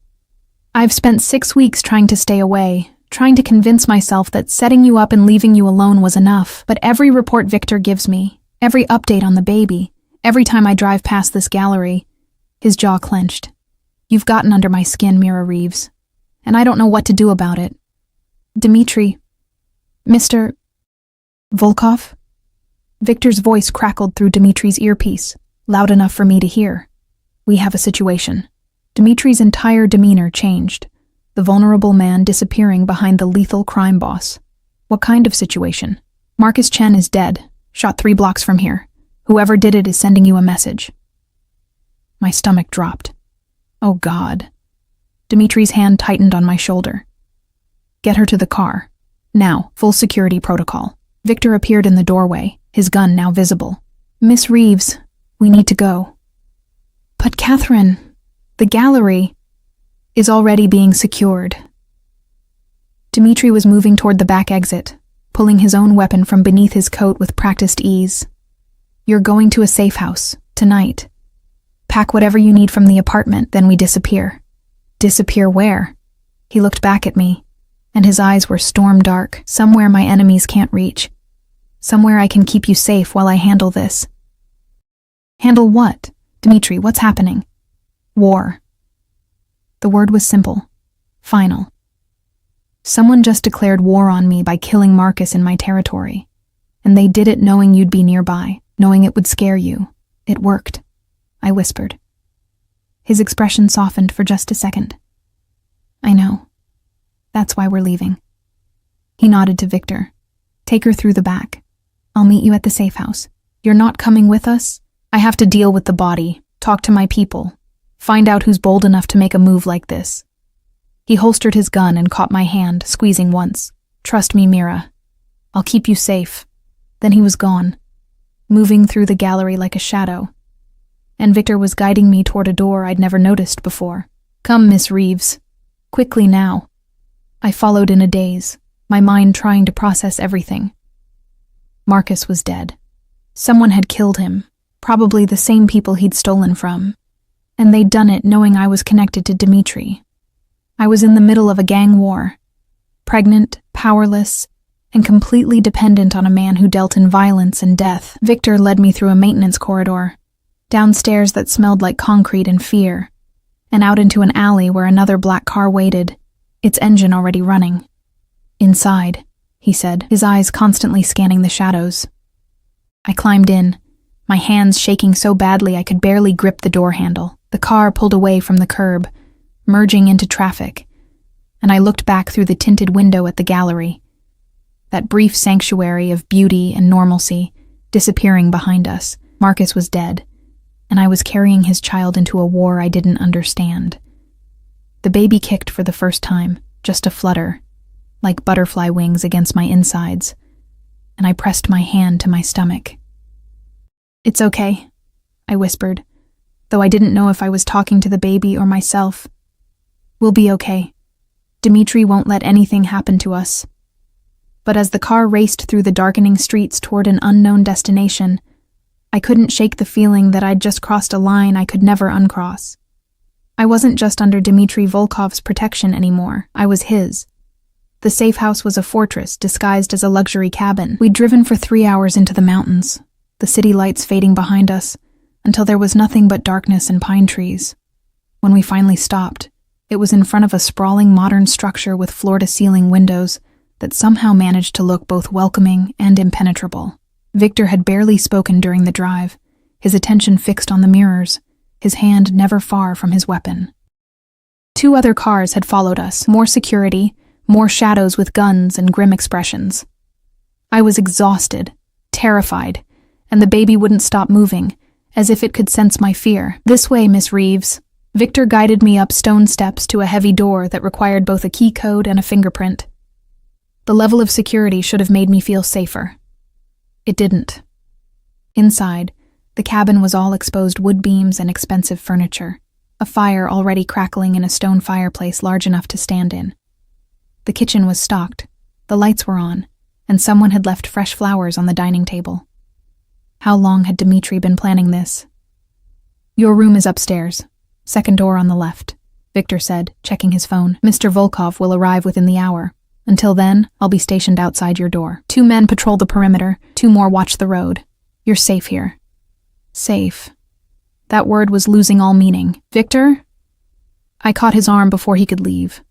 I've spent 6 weeks trying to stay away, trying to convince myself that setting you up and leaving you alone was enough. But every report Victor gives me, every update on the baby, every time I drive past this gallery," his jaw clenched. "You've gotten under my skin, Mira Reeves, and I don't know what to do about it. Dmitri, Mr. Volkov?" Victor's voice crackled through Dmitri's earpiece, loud enough for me to hear. "We have a situation." Dmitri's entire demeanor changed, the vulnerable man disappearing behind the lethal crime boss. "What kind of situation?" "Marcus Chen is dead, shot 3 blocks from here. Whoever did it is sending you a message." My stomach dropped. Oh God. Dimitri's hand tightened on my shoulder. Get her to the car. Now, full security protocol. Victor appeared in the doorway, his gun now visible. Miss Reeves, we need to go. But Catherine, the gallery is already being secured. Dimitri was moving toward the back exit, pulling his own weapon from beneath his coat with practiced ease. You're going to a safe house, tonight. Pack whatever you need from the apartment, then we disappear. Disappear where? He looked back at me, and his eyes were storm dark, somewhere my enemies can't reach. Somewhere I can keep you safe while I handle this. Handle what? Dimitri, what's happening? War. The word was simple. Final. Someone just declared war on me by killing Marcus in my territory. And they did it knowing you'd be nearby, knowing it would scare you. It worked, I whispered. His expression softened for just a second. I know. That's why we're leaving. He nodded to Victor. Take her through the back. I'll meet you at the safe house. You're not coming with us? I have to deal with the body, talk to my people, find out who's bold enough to make a move like this. He holstered his gun and caught my hand, squeezing once. Trust me, Mira. I'll keep you safe. Then he was gone, moving through the gallery like a shadow. And Victor was guiding me toward a door I'd never noticed before. Come, Miss Reeves. Quickly now. I followed in a daze, my mind trying to process everything. Marcus was dead. Someone had killed him, probably the same people he'd stolen from. And they'd done it knowing I was connected to Dimitri. I was in the middle of a gang war, pregnant, powerless, and completely dependent on a man who dealt in violence and death. Victor led me through a maintenance corridor, downstairs that smelled like concrete and fear, and out into an alley where another black car waited, its engine already running. Inside, he said, his eyes constantly scanning the shadows. I climbed in, my hands shaking so badly I could barely grip the door handle. The car pulled away from the curb, merging into traffic, and I looked back through the tinted window at the gallery, that brief sanctuary of beauty and normalcy disappearing behind us. Marcus was dead, and I was carrying his child into a war I didn't understand. The baby kicked for the first time, just a flutter, like butterfly wings against my insides, and I pressed my hand to my stomach. It's okay, I whispered, though I didn't know if I was talking to the baby or myself. We'll be okay. Dimitri won't let anything happen to us. But as the car raced through the darkening streets toward an unknown destination, I couldn't shake the feeling that I'd just crossed a line I could never uncross. I wasn't just under Dmitri Volkov's protection anymore, I was his. The safe house was a fortress disguised as a luxury cabin. We'd driven for 3 hours into the mountains, the city lights fading behind us, until there was nothing but darkness and pine trees. When we finally stopped, it was in front of a sprawling modern structure with floor-to-ceiling windows that somehow managed to look both welcoming and impenetrable. Victor had barely spoken during the drive, his attention fixed on the mirrors, his hand never far from his weapon. 2 other cars had followed us, more security, more shadows with guns and grim expressions. I was exhausted, terrified, and the baby wouldn't stop moving, as if it could sense my fear. This way, Miss Reeves. Victor guided me up stone steps to a heavy door that required both a key code and a fingerprint. The level of security should have made me feel safer. It didn't. Inside, the cabin was all exposed wood beams and expensive furniture, a fire already crackling in a stone fireplace large enough to stand in. The kitchen was stocked, the lights were on, and someone had left fresh flowers on the dining table. How long had Dimitri been planning this? Your room is upstairs. Second door on the left, Victor said, checking his phone. Mr. Volkov will arrive within the hour. Until then, I'll be stationed outside your door. 2 men patrol the perimeter, 2 more watch the road. You're safe here. Safe. That word was losing all meaning. Victor? I caught his arm before he could leave.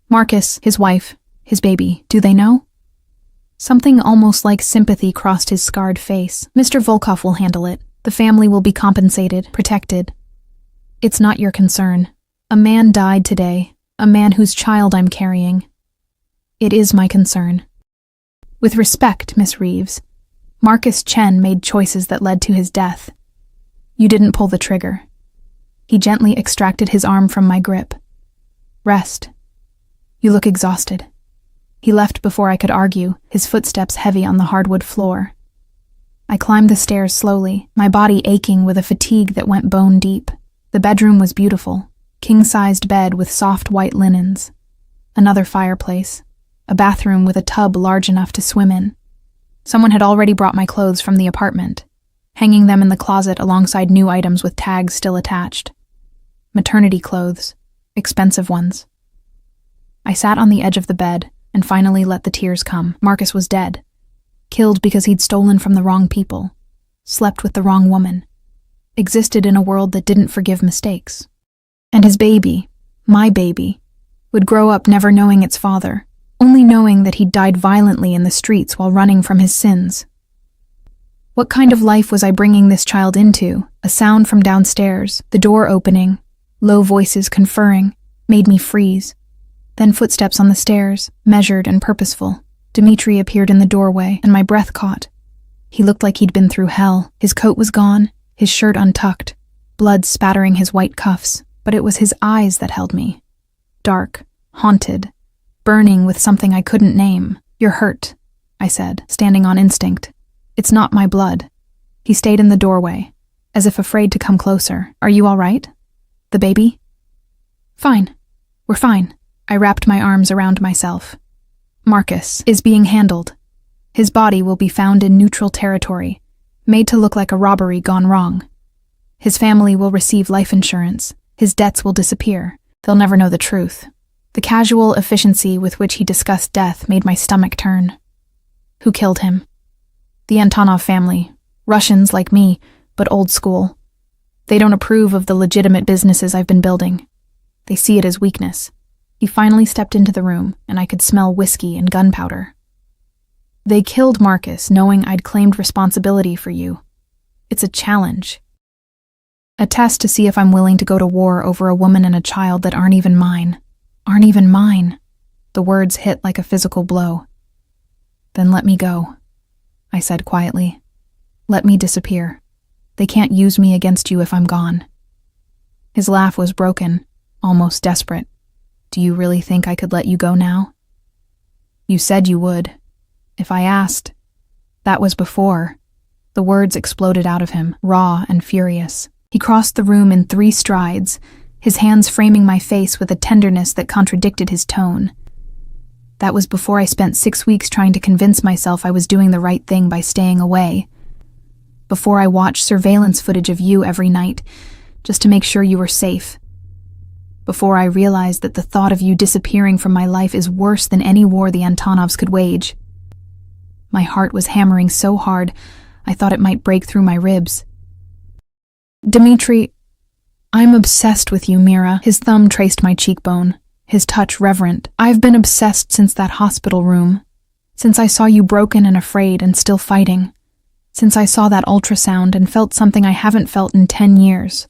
Marcus, his wife, his baby, do they know? Something almost like sympathy crossed his scarred face. Mr. Volkov will handle it. The family will be compensated, protected. It's not your concern. A man died today, a man whose child I'm carrying. It is my concern. With respect, Miss Reeves, Marcus Chen made choices that led to his death. You didn't pull the trigger. He gently extracted his arm from my grip. Rest. You look exhausted." He left before I could argue, his footsteps heavy on the hardwood floor. I climbed the stairs slowly, my body aching with a fatigue that went bone deep. The bedroom was beautiful, king-sized bed with soft white linens. Another fireplace, a bathroom with a tub large enough to swim in. Someone had already brought my clothes from the apartment, hanging them in the closet alongside new items with tags still attached. Maternity clothes, expensive ones. I sat on the edge of the bed and finally let the tears come. Marcus was dead. Killed because he'd stolen from the wrong people, slept with the wrong woman, existed in a world that didn't forgive mistakes. And his baby, my baby, would grow up never knowing its father, only knowing that he'd died violently in the streets while running from his sins. What kind of life was I bringing this child into? A sound from downstairs, the door opening, low voices conferring, made me freeze. Then footsteps on the stairs, measured and purposeful. Dimitri appeared in the doorway, and my breath caught. He looked like he'd been through hell. His coat was gone, his shirt untucked, blood spattering his white cuffs, but it was his eyes that held me. Dark, haunted, burning with something I couldn't name. "You're hurt," I said, standing on instinct. "It's not my blood." He stayed in the doorway, as if afraid to come closer. "Are you all right? The baby?" "Fine. We're fine." I wrapped my arms around myself. "Marcus is being handled. His body will be found in neutral territory, made to look like a robbery gone wrong. His family will receive life insurance. His debts will disappear. They'll never know the truth." The casual efficiency with which he discussed death made my stomach turn. "Who killed him?" "The Antonov family. Russians like me, but old school. They don't approve of the legitimate businesses I've been building. They see it as weakness." He finally stepped into the room, and I could smell whiskey and gunpowder. "They killed Marcus knowing I'd claimed responsibility for you. It's a challenge. A test to see if I'm willing to go to war over a woman and a child that aren't even mine. Aren't even mine." The words hit like a physical blow. "Then let me go," I said quietly. "Let me disappear. They can't use me against you if I'm gone." His laugh was broken, almost desperate. "Do you really think I could let you go now?" "You said you would. If I asked." "That was before." The words exploded out of him, raw and furious. He crossed the room in 3 strides, his hands framing my face with a tenderness that contradicted his tone. "That was before I spent 6 weeks trying to convince myself I was doing the right thing by staying away. Before I watched surveillance footage of you every night, just to make sure you were safe. Before I realized that the thought of you disappearing from my life is worse than any war the Antonovs could wage. My heart was hammering so hard, I thought it might break through my ribs. Dimitri, I'm obsessed with you, Mira." His thumb traced my cheekbone, his touch reverent. "I've been obsessed since that hospital room. Since I saw you broken and afraid and still fighting. Since I saw that ultrasound and felt something I haven't felt in 10 years.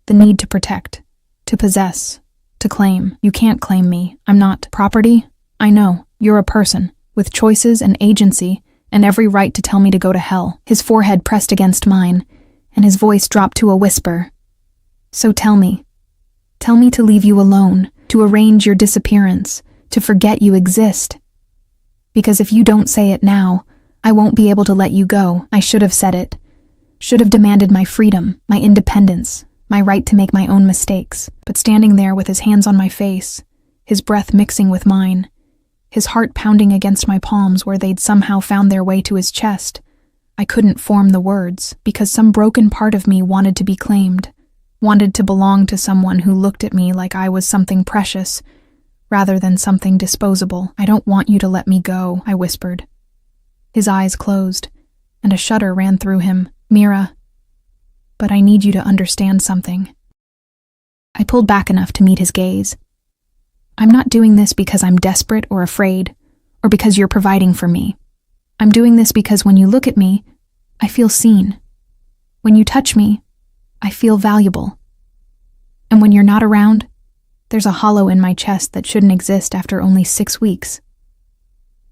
The need to protect, to possess, to claim. You can't claim me. I'm not property. I know. You're a person, with choices and agency, and every right to tell me to go to hell." His forehead pressed against mine, and his voice dropped to a whisper. "So tell me to leave you alone, to arrange your disappearance, to forget you exist. Because if you don't say it now, I won't be able to let you go." I should have said it. Should have demanded my freedom, my independence, my right to make my own mistakes. But standing there with his hands on my face, his breath mixing with mine, his heart pounding against my palms where they'd somehow found their way to his chest, I couldn't form the words, because some broken part of me wanted to be claimed, wanted to belong to someone who looked at me like I was something precious, rather than something disposable. "I don't want you to let me go," I whispered. His eyes closed, and a shudder ran through him. "Mira, but I need you to understand something." I pulled back enough to meet his gaze. "I'm not doing this because I'm desperate or afraid, or because you're providing for me. I'm doing this because when you look at me, I feel seen. When you touch me, I feel valuable. And when you're not around, there's a hollow in my chest that shouldn't exist after only 6 weeks.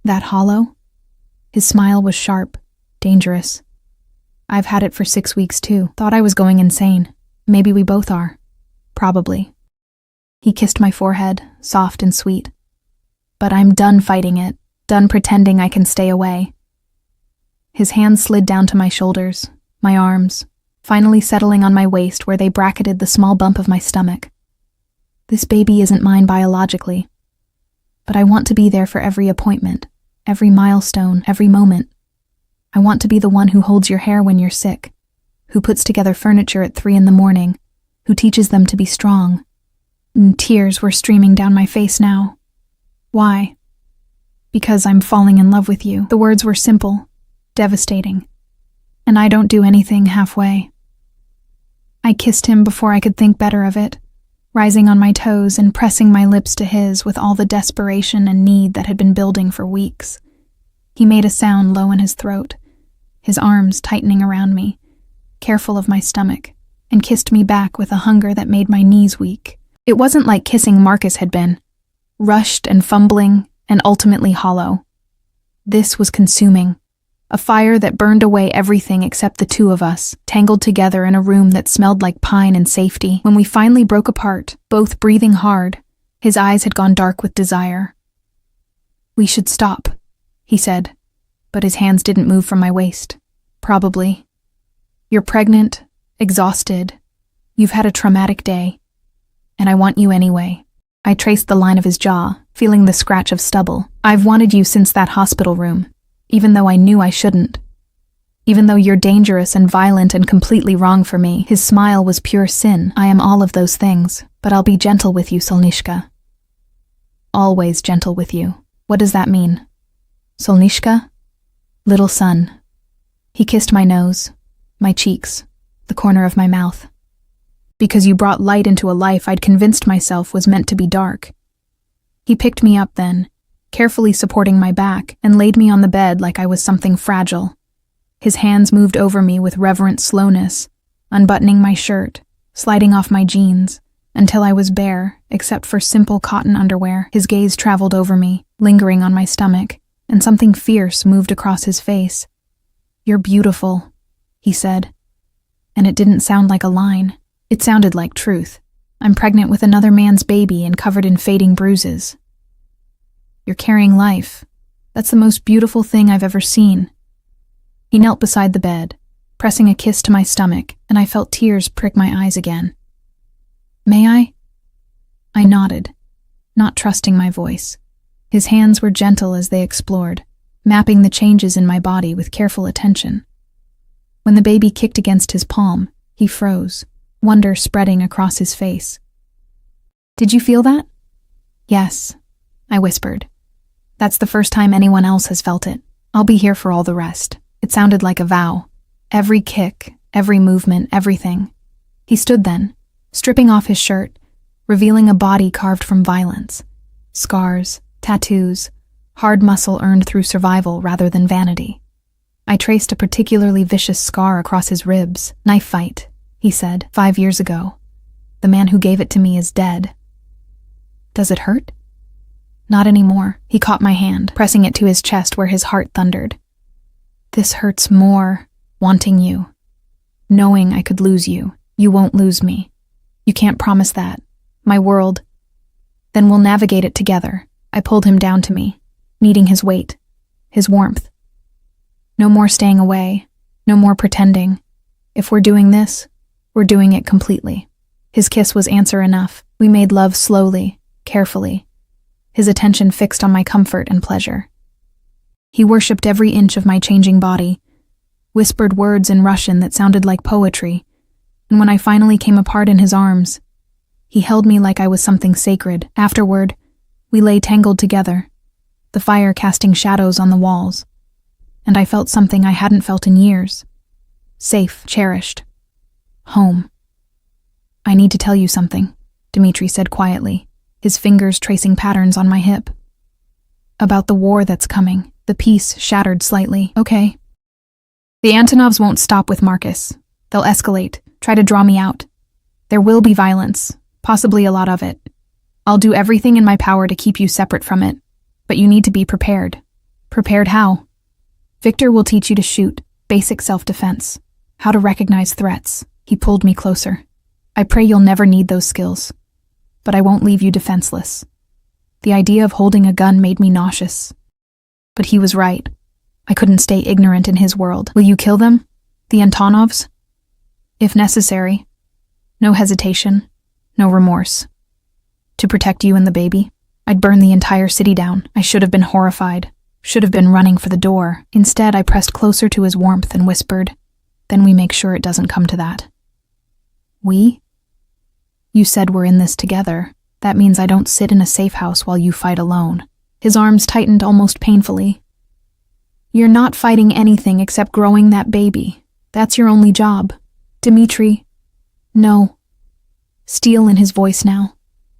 That hollow?" His smile was sharp, dangerous. "I've had it for 6 weeks too. Thought I was going insane. Maybe we both are. Probably. He kissed my forehead, soft and sweet. But I'm done fighting it, done pretending I can stay away. His hands slid down to my shoulders, my arms, finally settling on my waist where they bracketed the small bump of my stomach. This baby isn't mine biologically, but I want to be there for every appointment, every milestone, every moment. I want to be the one who holds your hair when you're sick, who puts together furniture at 3 a.m, who teaches them to be strong. And tears were streaming down my face now. Why? Because I'm falling in love with you. The words were simple, devastating, and I don't do anything halfway. I kissed him before I could think better of it, rising on my toes and pressing my lips to his with all the desperation and need that had been building for weeks. He made a sound low in his throat, his arms tightening around me, careful of my stomach, and kissed me back with a hunger that made my knees weak. It wasn't like kissing Marcus had been, rushed and fumbling and ultimately hollow. This was consuming, a fire that burned away everything except the two of us, tangled together in a room that smelled like pine and safety. When we finally broke apart, both breathing hard, his eyes had gone dark with desire. "We should stop," he said, but his hands didn't move from my waist. "Probably. You're pregnant, exhausted. You've had a traumatic day. And I want you anyway." I traced the line of his jaw, feeling the scratch of stubble. "I've wanted you since that hospital room, even though I knew I shouldn't. Even though you're dangerous and violent and completely wrong for me." His smile was pure sin. "I am all of those things, but I'll be gentle with you, Solnishka. Always gentle with you." "What does that mean?" "Solnishka? Little son." He kissed my nose, my cheeks, the corner of my mouth. "Because you brought light into a life I'd convinced myself was meant to be dark." He picked me up then, carefully supporting my back, and laid me on the bed like I was something fragile. His hands moved over me with reverent slowness, unbuttoning my shirt, sliding off my jeans, until I was bare, except for simple cotton underwear. His gaze traveled over me, lingering on my stomach, and something fierce moved across his face. "You're beautiful," he said. And it didn't sound like a line. It sounded like truth. "I'm pregnant with another man's baby and covered in fading bruises. You're carrying life. That's the most beautiful thing I've ever seen." He knelt beside the bed, pressing a kiss to my stomach, and I felt tears prick my eyes again. "May I?" I nodded, not trusting my voice. His hands were gentle as they explored, mapping the changes in my body with careful attention. When the baby kicked against his palm, he froze, wonder spreading across his face. "Did you feel that?" "Yes," I whispered. "That's the first time anyone else has felt it. I'll be here for all the rest." It sounded like a vow. Every kick, every movement, everything. He stood then, stripping off his shirt, revealing a body carved from violence. Scars, tattoos, hard muscle earned through survival rather than vanity. I traced a particularly vicious scar across his ribs. "Knife fight," he said, 5 years ago. "The man who gave it to me is dead." "Does it hurt?" "Not anymore." He caught my hand, pressing it to his chest where his heart thundered. "This hurts more, wanting you. Knowing I could lose you. You won't lose me. You can't promise that. My world. Then we'll navigate it together." I pulled him down to me, needing his weight, his warmth. "No more staying away, no more pretending. If we're doing this, we're doing it completely." His kiss was answer enough. We made love slowly, carefully, his attention fixed on my comfort and pleasure. He worshipped every inch of my changing body, whispered words in Russian that sounded like poetry, and when I finally came apart in his arms, he held me like I was something sacred. Afterward, we lay tangled together, the fire casting shadows on the walls, and I felt something I hadn't felt in years. Safe, cherished. Home. "I need to tell you something," Dmitri said quietly, his fingers tracing patterns on my hip. "About the war that's coming." The peace shattered slightly. "Okay." "The Antonovs won't stop with Marcus. They'll escalate, try to draw me out. There will be violence, possibly a lot of it. I'll do everything in my power to keep you separate from it, but you need to be prepared." "Prepared how?" "Victor will teach you to shoot, basic self-defense, how to recognize threats." He pulled me closer. "I pray you'll never need those skills. but I won't leave you defenseless. The idea of holding a gun made me nauseous. But he was right. I couldn't stay ignorant in his world. Will you kill them? The Antonovs? If necessary. No hesitation. No remorse. To protect you and the baby? I'd burn the entire city down. I should have been horrified. Should have been running for the door. Instead, I pressed closer to his warmth and whispered, "Then we make sure it doesn't come to that." We? You said we're in this together. That means I don't sit in a safe house while you fight alone. His arms tightened almost painfully. You're not fighting anything except growing that baby. That's your only job. Dmitri. No. Steel in his voice now.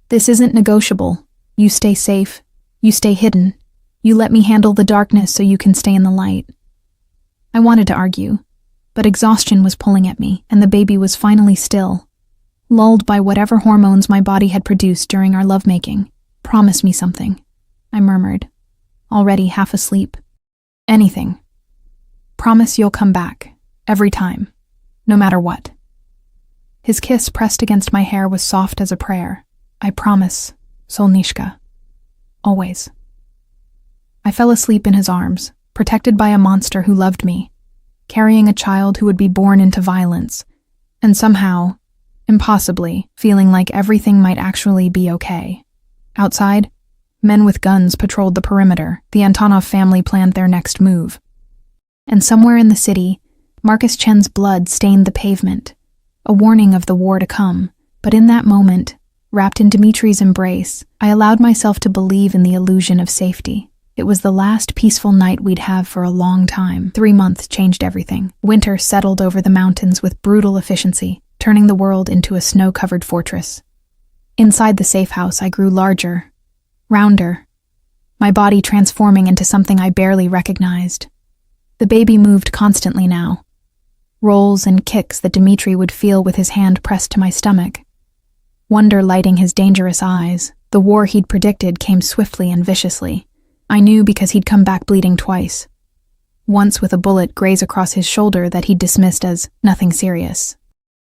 This isn't negotiable. You stay safe. You stay hidden. You let me handle the darkness so you can stay in the light. I wanted to argue, but exhaustion was pulling at me, and the baby was finally still, lulled by whatever hormones my body had produced during our lovemaking. Promise me something, I murmured, already half asleep. Anything. Promise you'll come back, every time, no matter what. His kiss pressed against my hair was soft as a prayer. I promise, Solnishka. Always. I fell asleep in his arms, protected by a monster who loved me, carrying a child who would be born into violence, and somehow, impossibly, feeling like everything might actually be okay. Outside, men with guns patrolled the perimeter. The Antonov family planned their next move. And somewhere in the city, Marcus Chen's blood stained the pavement, a warning of the war to come. But in that moment, wrapped in Dmitri's embrace, I allowed myself to believe in the illusion of safety. It was the last peaceful night we'd have for a long time. 3 months changed everything. Winter settled over the mountains with brutal efficiency, turning the world into a snow-covered fortress. Inside the safe house, I grew larger, rounder, my body transforming into something I barely recognized. The baby moved constantly now, rolls and kicks that Dmitri would feel with his hand pressed to my stomach. Wonder lighting his dangerous eyes, the war he'd predicted came swiftly and viciously. I knew because he'd come back bleeding twice. Once with a bullet graze across his shoulder that he'd dismissed as nothing serious.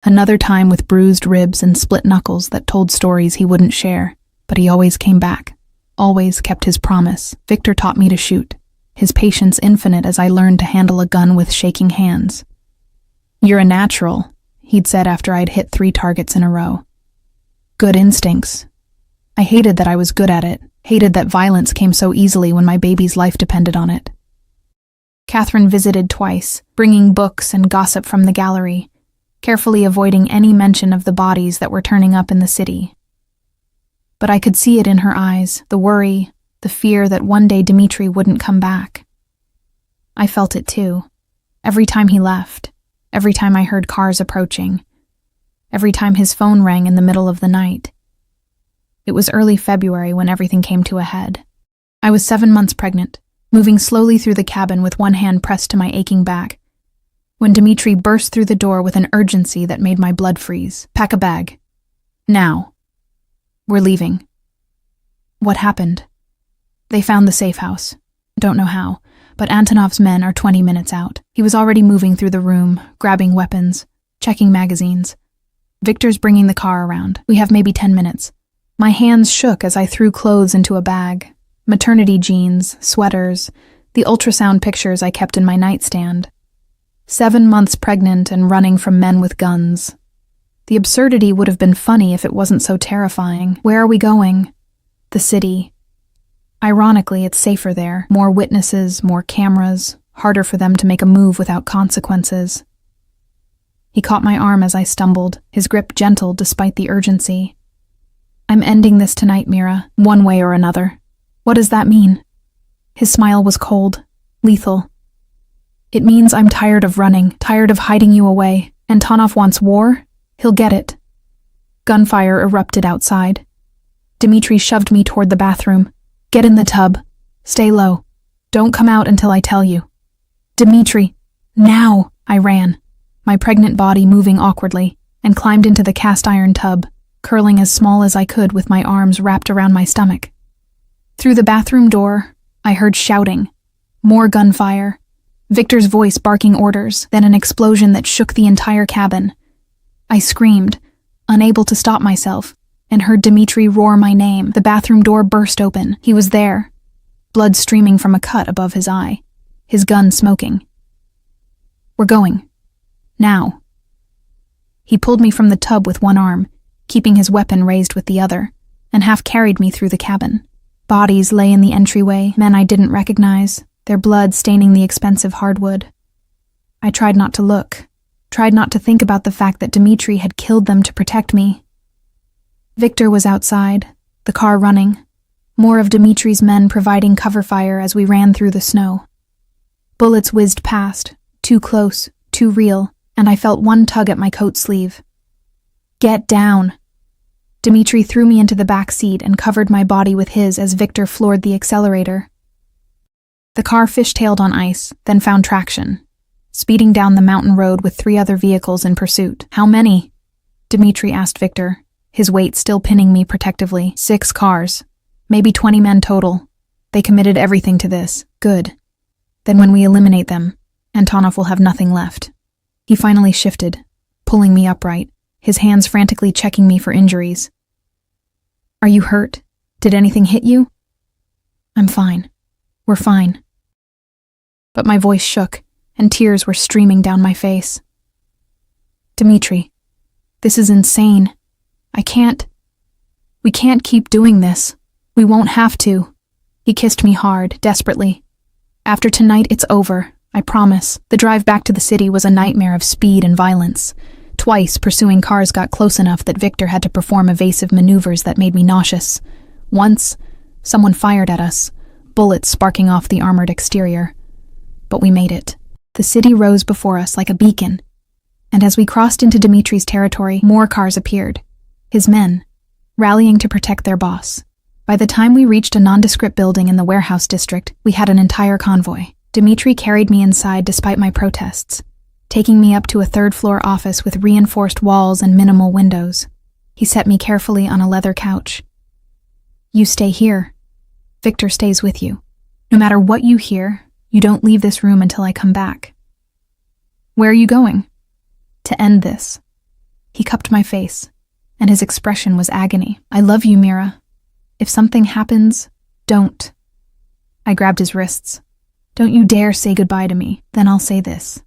Another time with bruised ribs and split knuckles that told stories he wouldn't share. But he always came back, always kept his promise. Victor taught me to shoot, his patience infinite as I learned to handle a gun with shaking hands. "You're a natural," he'd said after I'd hit 3 targets in a row. Good instincts. I hated that I was good at it, hated that violence came so easily when my baby's life depended on it. Catherine visited twice, bringing books and gossip from the gallery, carefully avoiding any mention of the bodies that were turning up in the city. But I could see it in her eyes, the worry, the fear that one day Dmitri wouldn't come back. I felt it too. Every time he left, every time I heard cars approaching, every time his phone rang in the middle of the night. It was early February when everything came to a head. I was 7 months pregnant, moving slowly through the cabin with one hand pressed to my aching back, when Dmitri burst through the door with an urgency that made my blood freeze. "Pack a bag. Now. We're leaving." What happened? They found the safe house. Don't know how, but Antonov's men are 20 minutes out. He was already moving through the room, grabbing weapons, checking magazines. Victor's bringing the car around. We have maybe 10 minutes. My hands shook as I threw clothes into a bag. Maternity jeans, sweaters, the ultrasound pictures I kept in my nightstand. 7 months pregnant and running from men with guns. The absurdity would have been funny if it wasn't so terrifying. Where are we going? The city. Ironically, it's safer there. More witnesses, more cameras, harder for them to make a move without consequences. He caught my arm as I stumbled, his grip gentle despite the urgency. "I'm ending this tonight, Mira, one way or another." "What does that mean?" His smile was cold, lethal. "It means I'm tired of running, tired of hiding you away. Antonov wants war? He'll get it." Gunfire erupted outside. Dmitri shoved me toward the bathroom. "Get in the tub. Stay low. Don't come out until I tell you." "Dmitri, now!" I ran, my pregnant body moving awkwardly, and climbed into the cast-iron tub, curling as small as I could with my arms wrapped around my stomach. Through the bathroom door, I heard shouting, more gunfire, Victor's voice barking orders, then an explosion that shook the entire cabin. I screamed, unable to stop myself, and heard Dmitri roar my name. The bathroom door burst open. He was there, blood streaming from a cut above his eye, his gun smoking. "We're going. Now." He pulled me from the tub with one arm, keeping his weapon raised with the other, and half-carried me through the cabin. Bodies lay in the entryway, men I didn't recognize, their blood staining the expensive hardwood. I tried not to look, tried not to think about the fact that Dmitri had killed them to protect me. Victor was outside, the car running, more of Dmitri's men providing cover fire as we ran through the snow. Bullets whizzed past, too close, too real, and I felt one tug at my coat sleeve. "Get down!" Dmitri threw me into the back seat and covered my body with his as Victor floored the accelerator. The car fishtailed on ice, then found traction, speeding down the mountain road with 3 other vehicles in pursuit. "How many?" Dmitri asked Victor, his weight still pinning me protectively. 6 cars. Maybe 20 men total. They committed everything to this. Good. Then when we eliminate them, Antonov will have nothing left. He finally shifted, pulling me upright, his hands frantically checking me for injuries. "Are you hurt? Did anything hit you?" "I'm fine. We're fine." But my voice shook, and tears were streaming down my face. "Dmitri, this is insane. We can't keep doing this. We won't have to." He kissed me hard, desperately. "After tonight, it's over, I promise." The drive back to the city was a nightmare of speed and violence. Twice, pursuing cars got close enough that Victor had to perform evasive maneuvers that made me nauseous. Once, someone fired at us, bullets sparking off the armored exterior. But we made it. The city rose before us like a beacon, and as we crossed into Dmitri's territory, more cars appeared. His men, rallying to protect their boss. By the time we reached a nondescript building in the warehouse district, we had an entire convoy. Dmitri carried me inside despite my protests, taking me up to a 3rd-floor office with reinforced walls and minimal windows. He set me carefully on a leather couch. "You stay here. Victor stays with you. No matter what you hear, you don't leave this room until I come back." "Where are you going?" "To end this." He cupped my face, and his expression was agony. "I love you, Mira. If something happens, don't." I grabbed his wrists. "Don't you dare say goodbye to me. Then I'll say this.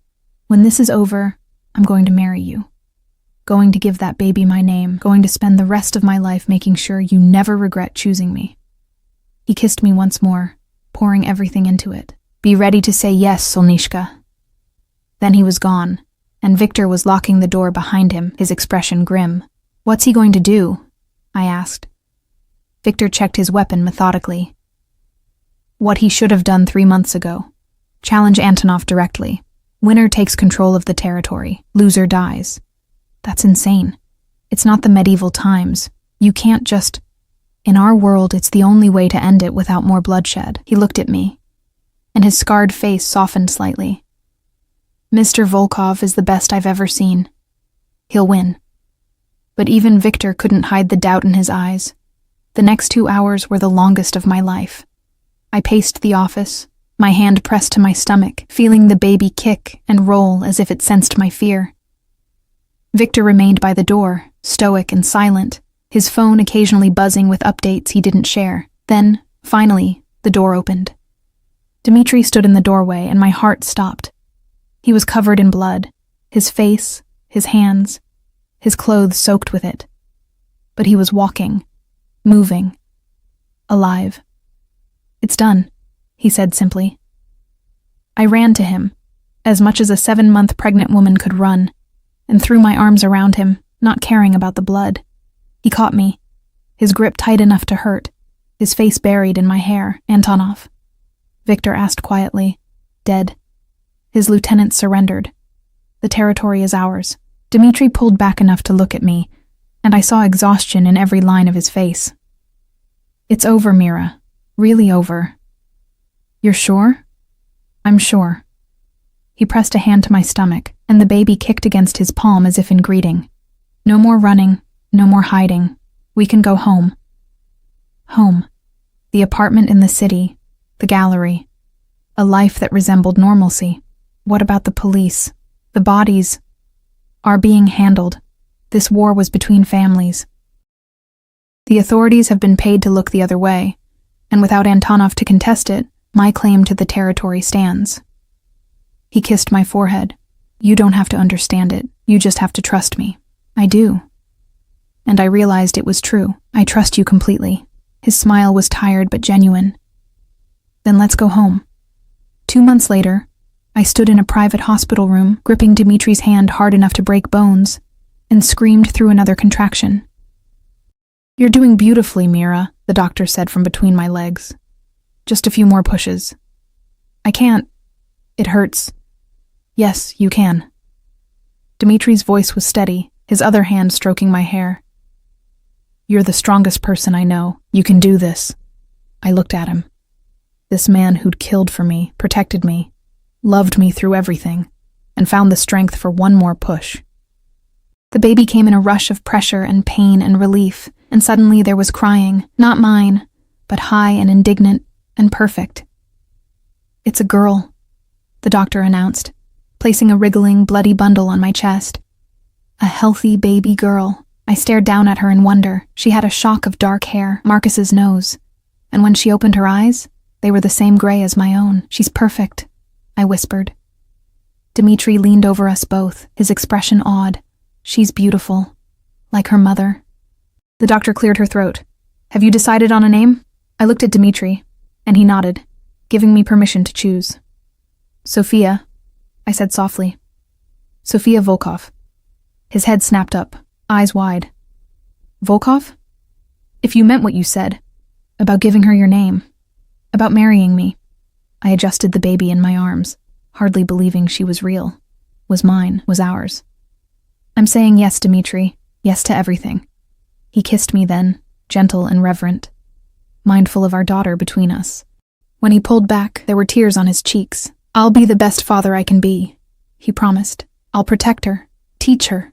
When this is over, I'm going to marry you. Going to give that baby my name, going to spend the rest of my life making sure you never regret choosing me." He kissed me once more, pouring everything into it. "Be ready to say yes, Solnishka." Then he was gone, and Victor was locking the door behind him, his expression grim. "What's he going to do?" I asked. Victor checked his weapon methodically. "What he should have done 3 months ago. Challenge Antonov directly. Winner takes control of the territory. Loser dies." That's insane. It's not the medieval times. You can't just... In our world, it's the only way to end it without more bloodshed. He looked at me, and his scarred face softened slightly. "Mr. Volkov is the best I've ever seen. He'll win." But even Victor couldn't hide the doubt in his eyes. The next 2 hours were the longest of my life. I paced the office, my hand pressed to my stomach, feeling the baby kick and roll as if it sensed my fear. Victor remained by the door, stoic and silent, his phone occasionally buzzing with updates he didn't share. Then, finally, the door opened. Dmitri stood in the doorway, and my heart stopped. He was covered in blood, his face, his hands, his clothes soaked with it. But he was walking, moving, alive. "It's done," he said simply. I ran to him, as much as a 7-month pregnant woman could run, and threw my arms around him, not caring about the blood. He caught me, his grip tight enough to hurt, his face buried in my hair. "Antonov?" Victor asked quietly. "Dead. His lieutenant surrendered. The territory is ours." Dmitri pulled back enough to look at me, and I saw exhaustion in every line of his face. "It's over, Mira. Really over." "You're sure?" "I'm sure." He pressed a hand to my stomach, and the baby kicked against his palm as if in greeting. "No more running, no more hiding. We can go home." Home. The apartment in the city, the gallery. A life that resembled normalcy. What about the police? The bodies? Are being handled. This war was between families. The authorities have been paid to look the other way, and without Antonov to contest it, my claim to the territory stands. He kissed my forehead. You don't have to understand it. You just have to trust me. I do. And I realized it was true. I trust you completely. His smile was tired but genuine. Then let's go home. 2 months later, I stood in a private hospital room, gripping Dimitri's hand hard enough to break bones, and screamed through another contraction. You're doing beautifully, Mira, the doctor said from between my legs. Just a few more pushes. I can't. It hurts. Yes, you can. Dimitri's voice was steady, his other hand stroking my hair. You're the strongest person I know. You can do this. I looked at him. This man who'd killed for me, protected me, loved me through everything, and found the strength for one more push. The baby came in a rush of pressure and pain and relief, and suddenly there was crying, not mine, but high and indignant and perfect. It's a girl, the doctor announced, placing a wriggling, bloody bundle on my chest. A healthy baby girl. I stared down at her in wonder. She had a shock of dark hair, Marcus's nose, and when she opened her eyes, they were the same gray as my own. She's perfect, I whispered. Dimitri leaned over us both, his expression awed. She's beautiful, like her mother. The doctor cleared her throat. Have you decided on a name? I looked at Dimitri, and he nodded, giving me permission to choose. Sophia, I said softly. Sophia Volkov. His head snapped up, eyes wide. Volkov? If you meant what you said, about giving her your name, about marrying me. I adjusted the baby in my arms, hardly believing she was real, was mine, was ours. I'm saying yes, Dimitri, yes to everything. He kissed me then, gentle and reverent, mindful of our daughter between us. When he pulled back, there were tears on his cheeks. I'll be the best father I can be, he promised. I'll protect her, teach her,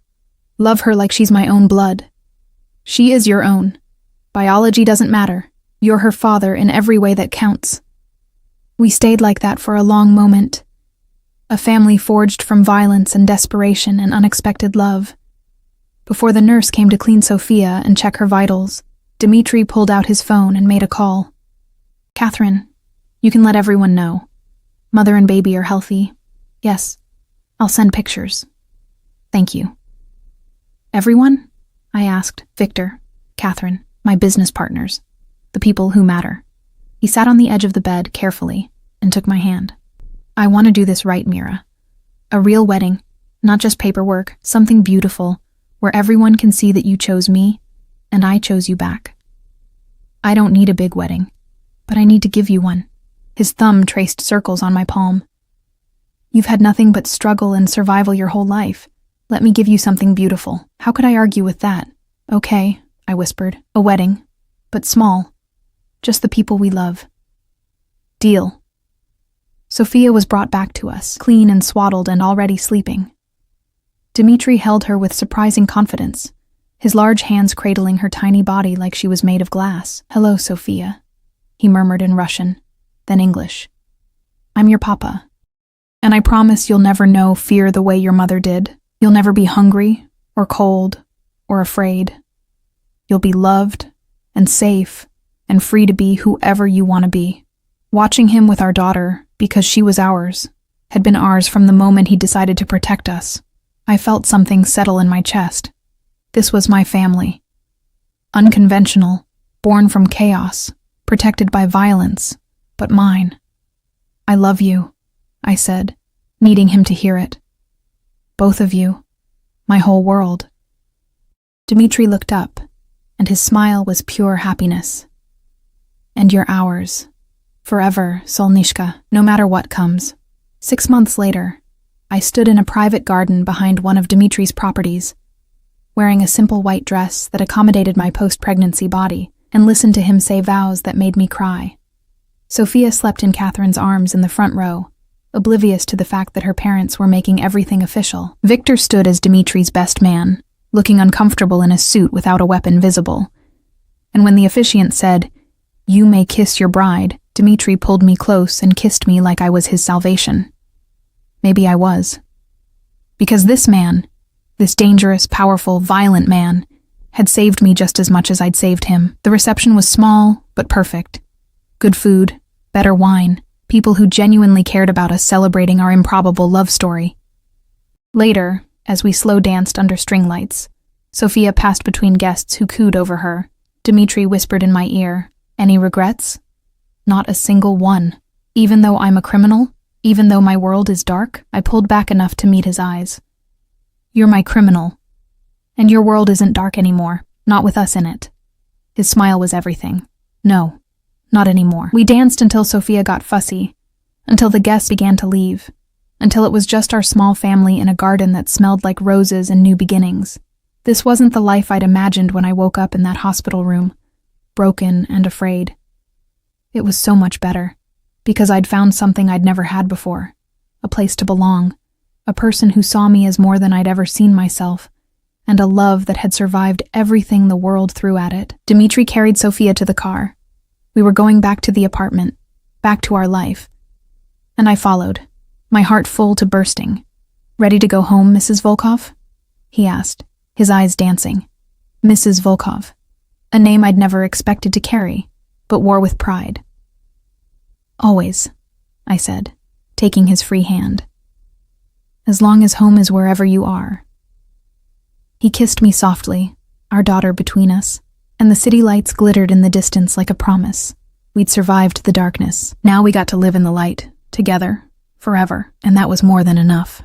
love her like she's my own blood. She is your own. Biology doesn't matter. You're her father in every way that counts. We stayed like that for a long moment. A family forged from violence and desperation and unexpected love. Before the nurse came to clean Sophia and check her vitals, Dimitri pulled out his phone and made a call. Catherine, you can let everyone know. Mother and baby are healthy. Yes, I'll send pictures. Thank you. Everyone? I asked. Victor, Catherine, my business partners, the people who matter. He sat on the edge of the bed carefully and took my hand. I want to do this right, Mira. A real wedding, not just paperwork, something beautiful, where everyone can see that you chose me and I chose you back. I don't need a big wedding, but I need to give you one. His thumb traced circles on my palm. You've had nothing but struggle and survival your whole life. Let me give you something beautiful. How could I argue with that? Okay, I whispered. A wedding, but small. Just the people we love. Deal. Sophia was brought back to us, clean and swaddled and already sleeping. Dimitri held her with surprising confidence, his large hands cradling her tiny body like she was made of glass. Hello, Sophia, he murmured in Russian, then English. I'm your papa, and I promise you'll never know fear the way your mother did. You'll never be hungry or cold or afraid. You'll be loved and safe and free to be whoever you want to be. Watching him with our daughter, because she was ours, had been ours from the moment he decided to protect us. I felt something settle in my chest. This was my family. Unconventional, born from chaos, protected by violence, but mine. I love you, I said, needing him to hear it. Both of you, my whole world. Dimitri looked up, and his smile was pure happiness. And you're ours. Forever, Solnishka, no matter what comes. 6 months later, I stood in a private garden behind one of Dimitri's properties, wearing a simple white dress that accommodated my post-pregnancy body, and listened to him say vows that made me cry. Sophia slept in Catherine's arms in the front row, oblivious to the fact that her parents were making everything official. Victor stood as Dimitri's best man, looking uncomfortable in a suit without a weapon visible. And when the officiant said, "You may kiss your bride," Dimitri pulled me close and kissed me like I was his salvation. Maybe I was. Because this man, this dangerous, powerful, violent man, had saved me just as much as I'd saved him. The reception was small, but perfect. Good food, better wine, people who genuinely cared about us celebrating our improbable love story. Later, as we slow danced under string lights, Sophia passed between guests who cooed over her. Dmitri whispered in my ear, "Any regrets?" Not a single one. Even though I'm a criminal, even though my world is dark, I pulled back enough to meet his eyes. "You're my criminal. And your world isn't dark anymore, not with us in it." His smile was everything. "No, not anymore." We danced until Sophia got fussy, until the guests began to leave, until it was just our small family in a garden that smelled like roses and new beginnings. This wasn't the life I'd imagined when I woke up in that hospital room, broken and afraid. It was so much better, because I'd found something I'd never had before, a place to belong, a person who saw me as more than I'd ever seen myself, and a love that had survived everything the world threw at it. Dmitri carried Sophia to the car. We were going back to the apartment, back to our life. And I followed, my heart full to bursting. "Ready to go home, Mrs. Volkov?" he asked, his eyes dancing. Mrs. Volkov, a name I'd never expected to carry, but wore with pride. "Always," I said, taking his free hand. "As long as home is wherever you are." He kissed me softly, our daughter between us, and the city lights glittered in the distance like a promise. We'd survived the darkness. Now we got to live in the light, together, forever, and that was more than enough.